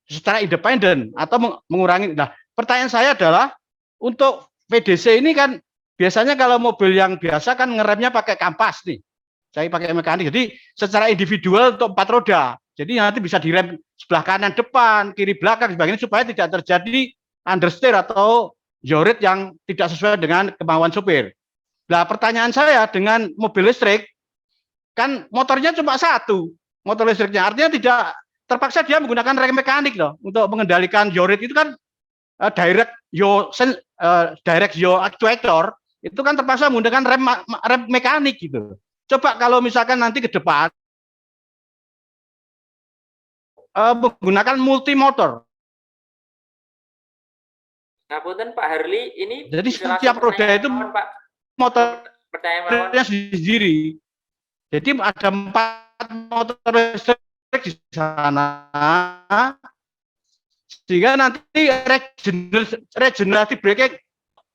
Secara independen atau mengurangi. Nah, pertanyaan saya adalah untuk VDC ini kan biasanya kalau mobil yang biasa kan ngeremnya pakai kampas nih. Saya pakai mekanik. Jadi secara individual untuk 4 roda. Jadi nanti bisa direm sebelah kanan depan, kiri belakang sebagainya supaya tidak terjadi understeer atau yaw rate yang tidak sesuai dengan kemauan supir. Nah, pertanyaan saya dengan mobil listrik kan motornya cuma 1, motor listriknya. Artinya tidak terpaksa dia menggunakan rem mekanik loh untuk mengendalikan yaw rate itu kan direct yaw actuator itu kan terpaksa menggunakan rem mekanik gitu. Coba kalau misalkan nanti ke depan menggunakan multimotor. Nah, punten Pak Harli, ini jadi setiap roda itu Pak, motornya sendiri. Jadi ada 4 motor listrik di sana, sehingga nanti regeneratif braking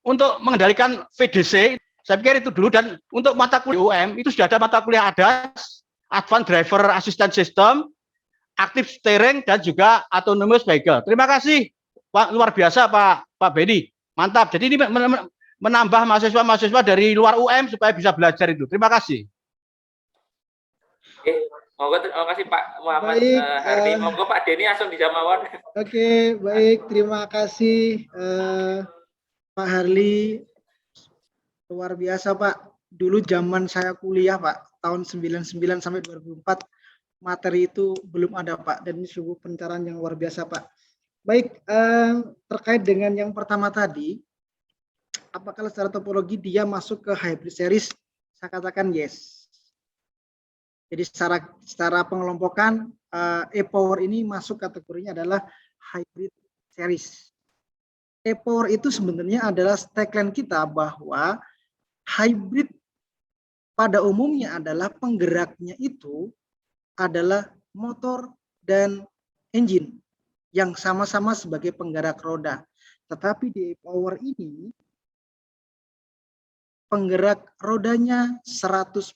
untuk mengendalikan VDC. Saya pikir itu dulu, dan untuk mata kuliah UM itu sudah ada mata kuliah ADAS, Advanced Driver Assistance System, Active Steering, dan juga Autonomous Vehicle. Terima kasih Pak, luar biasa Pak Beni, mantap. Jadi ini menambah mahasiswa-mahasiswa dari luar UM supaya bisa belajar itu. Terima kasih. Terima kasih Pak Muhammad Harli. Monggo Pak Deni langsung dijawab. Oke, baik. Terima kasih Pak Harli. Luar biasa Pak. Dulu zaman saya kuliah Pak, tahun 99 sampai 2004, materi itu belum ada Pak. Dan ini sungguh pencerahan yang luar biasa Pak. Baik, terkait dengan yang pertama tadi, apakah secara topologi dia masuk ke hybrid series? Saya katakan yes. Jadi secara pengelompokan e-power ini masuk kategorinya adalah hybrid series. E-power itu sebenarnya adalah tagline kita bahwa hybrid pada umumnya adalah penggeraknya itu adalah motor dan engine yang sama-sama sebagai penggerak roda. Tetapi di e-power ini penggerak rodanya 100%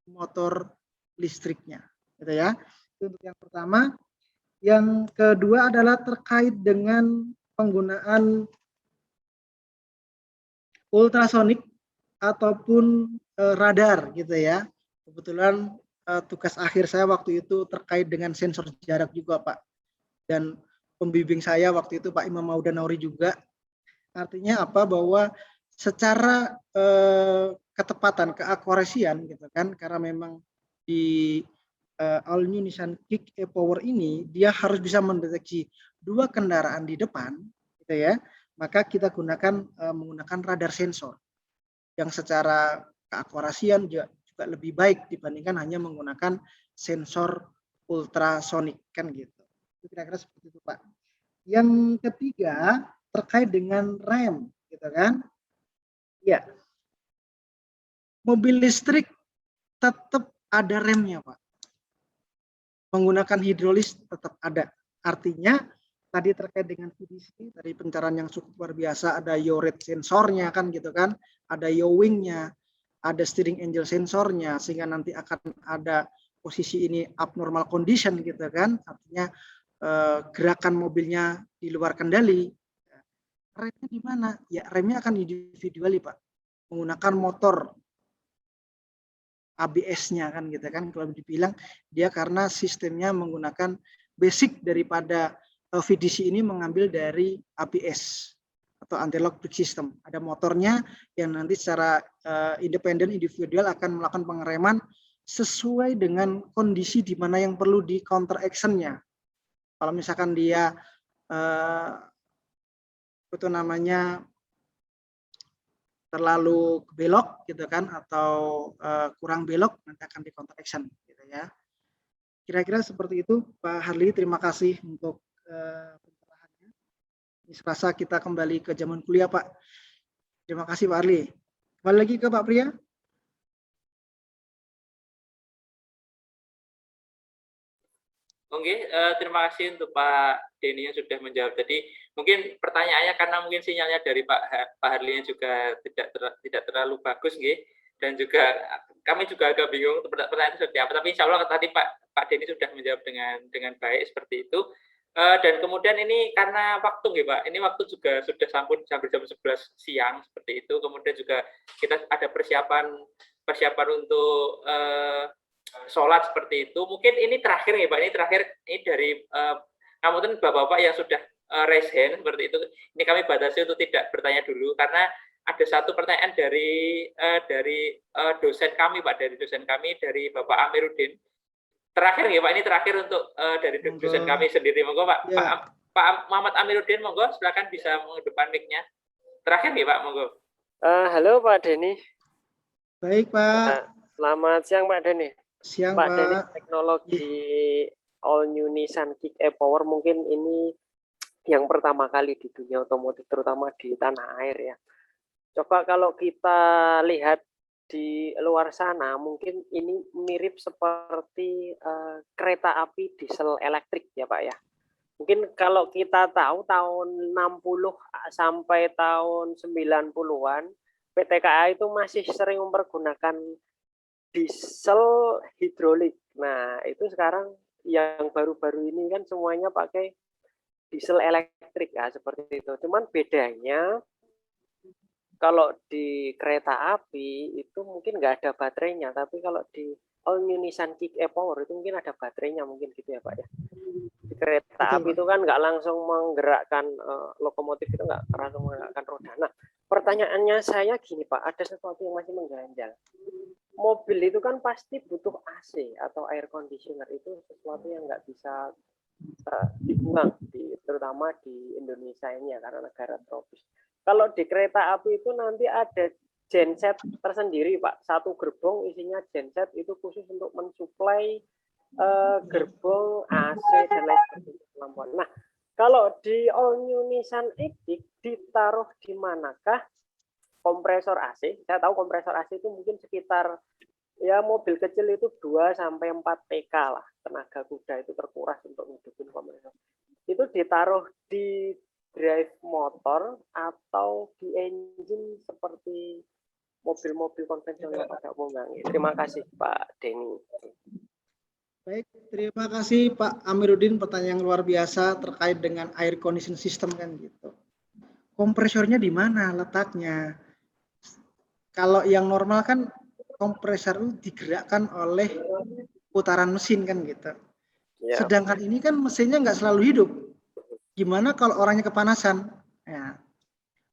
motor listriknya, gitu ya. Itu untuk yang pertama. Yang kedua adalah terkait dengan penggunaan ultrasonik ataupun radar, gitu ya. Kebetulan tugas akhir saya waktu itu terkait dengan sensor jarak juga, Pak. Dan pembimbing saya waktu itu Pak Imam Mauda Nauri juga. Artinya apa? Bahwa secara ketepatan, keakurasian gitu kan, karena memang di All New Nissan Kick e-Power ini dia harus bisa mendeteksi 2 kendaraan di depan, gitu ya. Maka kita menggunakan radar sensor yang secara keakurasian juga lebih baik dibandingkan hanya menggunakan sensor ultrasonik kan gitu. Kira-kira seperti itu Pak. Yang ketiga terkait dengan rem, gitu kan? Ya, mobil listrik tetap ada remnya Pak. Menggunakan hidrolis tetap ada. Artinya tadi terkait dengan VDC, tadi pencarian yang cukup luar biasa, ada yaw rate sensornya kan gitu kan, ada yaw wingnya, ada steering angel sensornya, sehingga nanti akan ada posisi ini abnormal condition gitu kan, artinya gerakan mobilnya di luar kendali. Remnya di mana? Ya remnya akan individuali Pak, menggunakan motor ABS-nya kan gitu kan, kalau dibilang dia karena sistemnya menggunakan basic daripada VDC ini mengambil dari ABS atau anti-lock brake system. Ada motornya yang nanti secara independen individual akan melakukan pengereman sesuai dengan kondisi di mana yang perlu di counter action-nya. Kalau misalkan dia itu namanya terlalu belok gitu kan, atau kurang belok, nanti akan di counter action gitu ya. Kira-kira seperti itu Pak Harli. Terima kasih untuk pencerahannya. Ini serasa kita kembali ke zaman kuliah Pak. Terima kasih Pak Harli. Kembali lagi ke Pak Pria. Oke, terima kasih untuk Pak Denny yang sudah menjawab tadi. Mungkin pertanyaannya karena mungkin sinyalnya dari Pak Harli yang juga tidak terlalu bagus, nggih. Dan juga kami juga agak bingung pertanyaan itu seperti apa. Tapi insya Allah tadi Pak Denny sudah menjawab dengan baik seperti itu. Dan kemudian ini karena waktu, nggih Pak. Ini waktu juga sudah sampai jam 11 siang seperti itu. Kemudian juga kita ada persiapan untuk sholat seperti itu. Mungkin ini terakhir ya Pak, ini dari ngapunten Bapak-bapak yang sudah raise hand seperti itu. Ini kami batasi untuk tidak bertanya dulu karena ada satu pertanyaan dari dosen kami Pak, dari Bapak Amiruddin. Terakhir ya Pak, ini terakhir untuk dari dosen kami sendiri. Monggo Pak, ya. Pak Muhammad Amiruddin, monggo silakan bisa menghidupkan mic-nya. Terakhir ya Pak, monggo. Halo Pak Denny. Baik Pak. Selamat siang Pak Denny. Siang Pak Pak. Denny, teknologi All New Nissan Kick e-Power mungkin ini yang pertama kali di dunia otomotif, terutama di tanah air ya. Coba kalau kita lihat di luar sana, mungkin ini mirip seperti kereta api diesel elektrik ya Pak ya. Mungkin kalau kita tahu tahun 60 sampai tahun 90-an, PT KA itu masih sering mempergunakan diesel hidrolik. Nah, itu sekarang yang baru-baru ini kan semuanya pakai diesel elektrik ya, seperti itu. Cuman bedanya kalau di kereta api itu mungkin nggak ada baterainya, tapi kalau di All New Nissan Kick e-Power itu mungkin ada baterainya, mungkin gitu ya Pak ya. Di kereta api itu kan nggak langsung menggerakkan lokomotif, itu nggak langsung menggerakkan roda. Nah, pertanyaannya saya gini Pak, ada sesuatu yang masih mengganjal. Mobil itu kan pasti butuh AC atau air conditioner, itu sesuatu yang nggak bisa dibuang, terutama di Indonesia ini ya, karena negara tropis. Kalau di kereta api itu nanti ada genset tersendiri Pak, satu gerbong isinya genset itu khusus untuk mensuplai gerbong AC dan lain sebagainya. Nah, kalau di All New Nissan Kick ditaruh di manakah kompresor AC? Saya tahu kompresor AC itu mungkin sekitar ya mobil kecil itu 2 sampai 4 PK lah, tenaga kuda itu terkuras untuk ngidupin kompresor. Itu ditaruh di drive motor atau di engine seperti mobil-mobil konvensional pada umumnya. Terima kasih Pak Denny. Baik, terima kasih Pak Amiruddin, pertanyaan yang luar biasa terkait dengan air condition system kan gitu. Kompresornya di mana letaknya? Kalau yang normal kan kompresor itu digerakkan oleh putaran mesin kan gitu. Ya. Sedangkan ini kan mesinnya nggak selalu hidup. Gimana kalau orangnya kepanasan? Ya,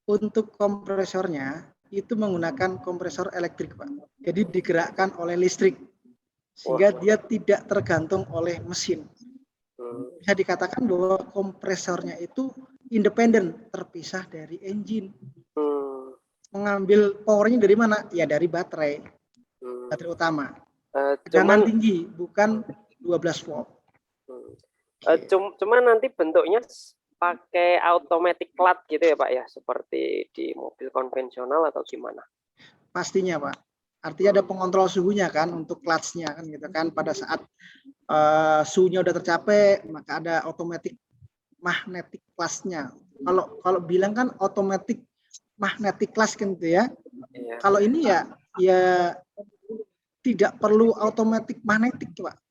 untuk kompresornya itu menggunakan kompresor elektrik, Pak. Jadi digerakkan oleh listrik sehingga dia tidak tergantung oleh mesin. Bisa dikatakan bahwa kompresornya itu independen, terpisah dari engine. Mengambil powernya dari mana? Ya dari baterai utama. Tegangan tinggi, bukan 12 volt. Cuma nanti bentuknya pakai automatic clutch gitu ya Pak ya, seperti di mobil konvensional atau gimana? Pastinya Pak. Artinya ada pengontrol suhunya kan untuk clutch-nya kan gitu kan. Pada saat suhunya udah tercapai maka ada automatic magnetic clutch-nya. Kalau bilang kan automatic magnetic clutch kan gitu ya. Iya. Kalau ini ya tidak perlu automatic magnetic Pak.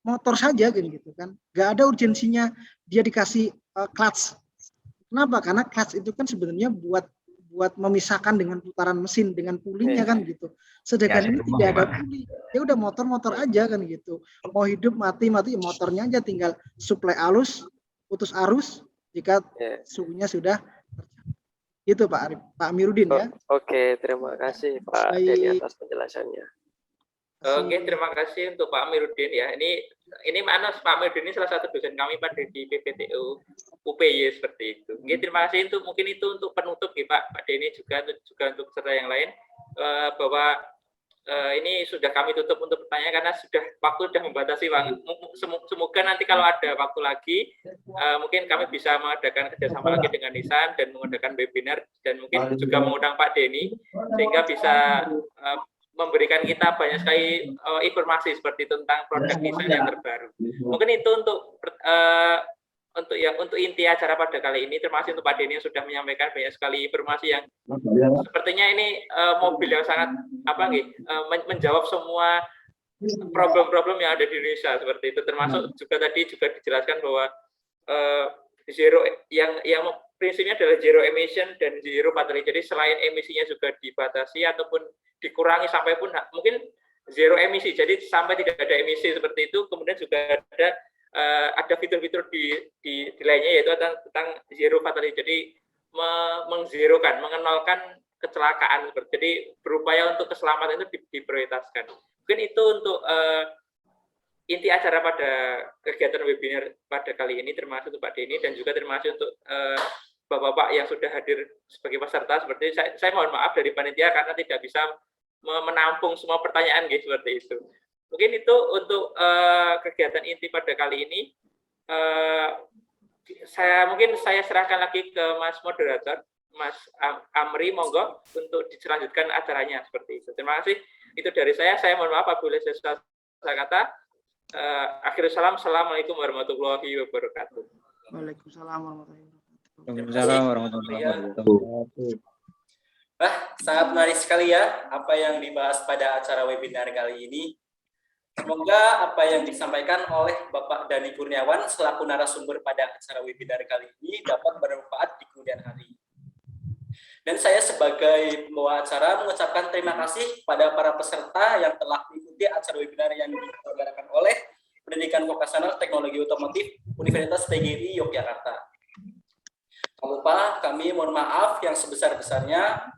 Motor saja gitu kan, nggak ada urgensinya dia dikasih clutch. Kenapa? Karena clutch itu kan sebenarnya buat memisahkan dengan putaran mesin, dengan pulingnya kan gitu. Sedangkan ini tidak ada puli, ya udah motor aja kan gitu. Mau hidup mati motornya aja, tinggal suplai arus, putus arus jika suhunya sudah itu Pak Amiruddin ya. Oke, terima kasih Pak Denny atas penjelasannya. Oke, terima kasih untuk Pak Amiruddin ya. Ini mana Pak Amiruddin ini salah satu dosen kami pada di PPTU UPY seperti itu. Oke, terima kasih mungkin itu untuk penutup ya Pak Denny juga untuk peserta yang lain bahwa ini sudah kami tutup untuk pertanyaan karena waktu sudah membatasi Pak. Semoga nanti kalau ada waktu lagi mungkin kami bisa mengadakan kerjasama lagi dengan Nisan dan mengadakan webinar dan mungkin juga mengundang Pak Denny sehingga bisa memberikan kita banyak sekali informasi seperti tentang produk desain yang terbaru. Mungkin itu untuk inti acara pada kali ini. Terima kasih untuk Pak Denny yang sudah menyampaikan banyak sekali informasi yang sepertinya ini mobil yang sangat menjawab semua problem-problem yang ada di Indonesia seperti itu. Termasuk juga tadi dijelaskan bahwa zero yang prinsipnya adalah zero emission dan zero fatality. Jadi selain emisinya juga dibatasi ataupun dikurangi sampai pun mungkin zero emisi. Jadi sampai tidak ada emisi seperti itu. Kemudian juga ada fitur-fitur di lainnya yaitu tentang zero fatality. Jadi mengzerokan, mengenalkan kecelakaan. Jadi berupaya untuk keselamatan itu diprioritaskan. Mungkin itu untuk inti acara pada kegiatan webinar pada kali ini. Terima kasih untuk Pak Denny dan juga terima kasih untuk Bapak-bapak yang sudah hadir sebagai peserta. Seperti saya mohon maaf dari panitia karena tidak bisa menampung semua pertanyaan gitu, seperti itu. Mungkin itu untuk kegiatan inti pada kali ini. Saya serahkan lagi ke Mas Moderator, Mas Amri, monggo untuk dilanjutkan acaranya seperti itu. Terima kasih. Itu dari saya. Saya mohon maaf apabila saya kata. Akhirul salam. Assalamualaikum warahmatullahi wabarakatuh. Waalaikumsalam warahmatullahi wabarakatuh. Waalaikumsalam warahmatullahi wabarakatuh. Sangat menarik sekali ya apa yang dibahas pada acara webinar kali ini. Semoga apa yang disampaikan oleh Bapak Dhani Kurniawan selaku narasumber pada acara webinar kali ini dapat bermanfaat di kemudian hari. Dan saya sebagai pembawa acara mengucapkan terima kasih pada para peserta yang telah mengikuti acara webinar yang diselenggarakan oleh Pendidikan Vokasional Teknologi Otomotif Universitas PGRI Yogyakarta. Tak lupa kami mohon maaf yang sebesar-besarnya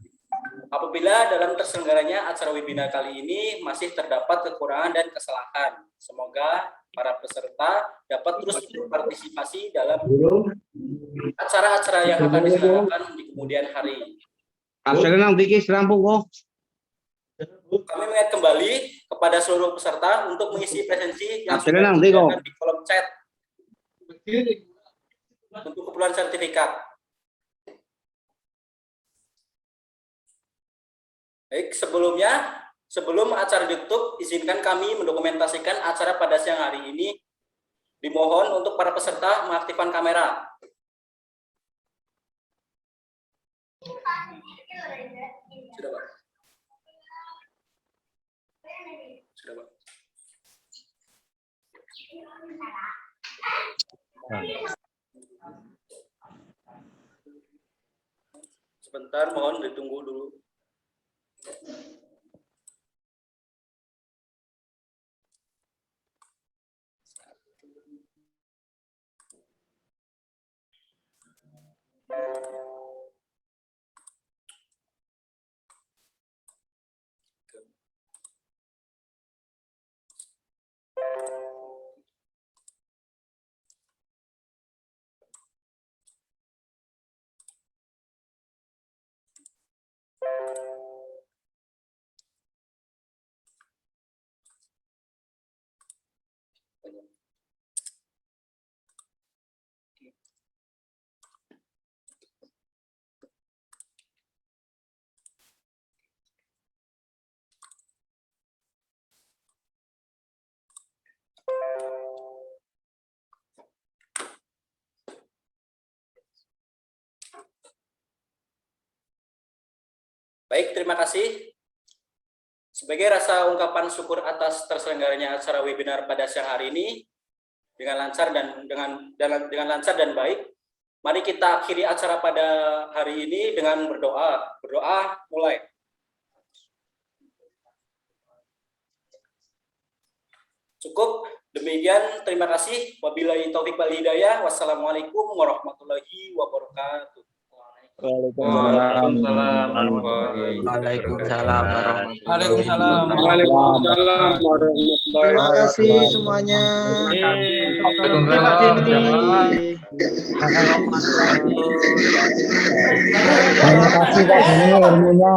apabila dalam terselenggaranya acara webinar kali ini masih terdapat kekurangan dan kesalahan. Semoga para peserta dapat terus berpartisipasi dalam acara-acara yang akan diselenggarakan di kemudian hari. Kami mengingat kembali kepada seluruh peserta untuk mengisi presensi yang sudah disediakan di kolom chat untuk keperluan sertifikat. Baik, sebelum acara ditutup, izinkan kami mendokumentasikan acara pada siang hari ini. Dimohon untuk para peserta mengaktifkan kamera. Sudah, Pak. Sudah, Pak. Sebentar, mohon ditunggu dulu. Baik, terima kasih. Sebagai rasa ungkapan syukur atas terselenggaranya acara webinar pada siang hari ini dengan lancar dan baik, mari kita akhiri acara pada hari ini dengan berdoa. Berdoa mulai. Cukup, demikian, terima kasih. Wabillahi taufik wal hidayah. Wassalamualaikum warahmatullahi wabarakatuh. Waalaikumsalam. Terima kasih semuanya. Terima kasih Pak Deni ilmunya.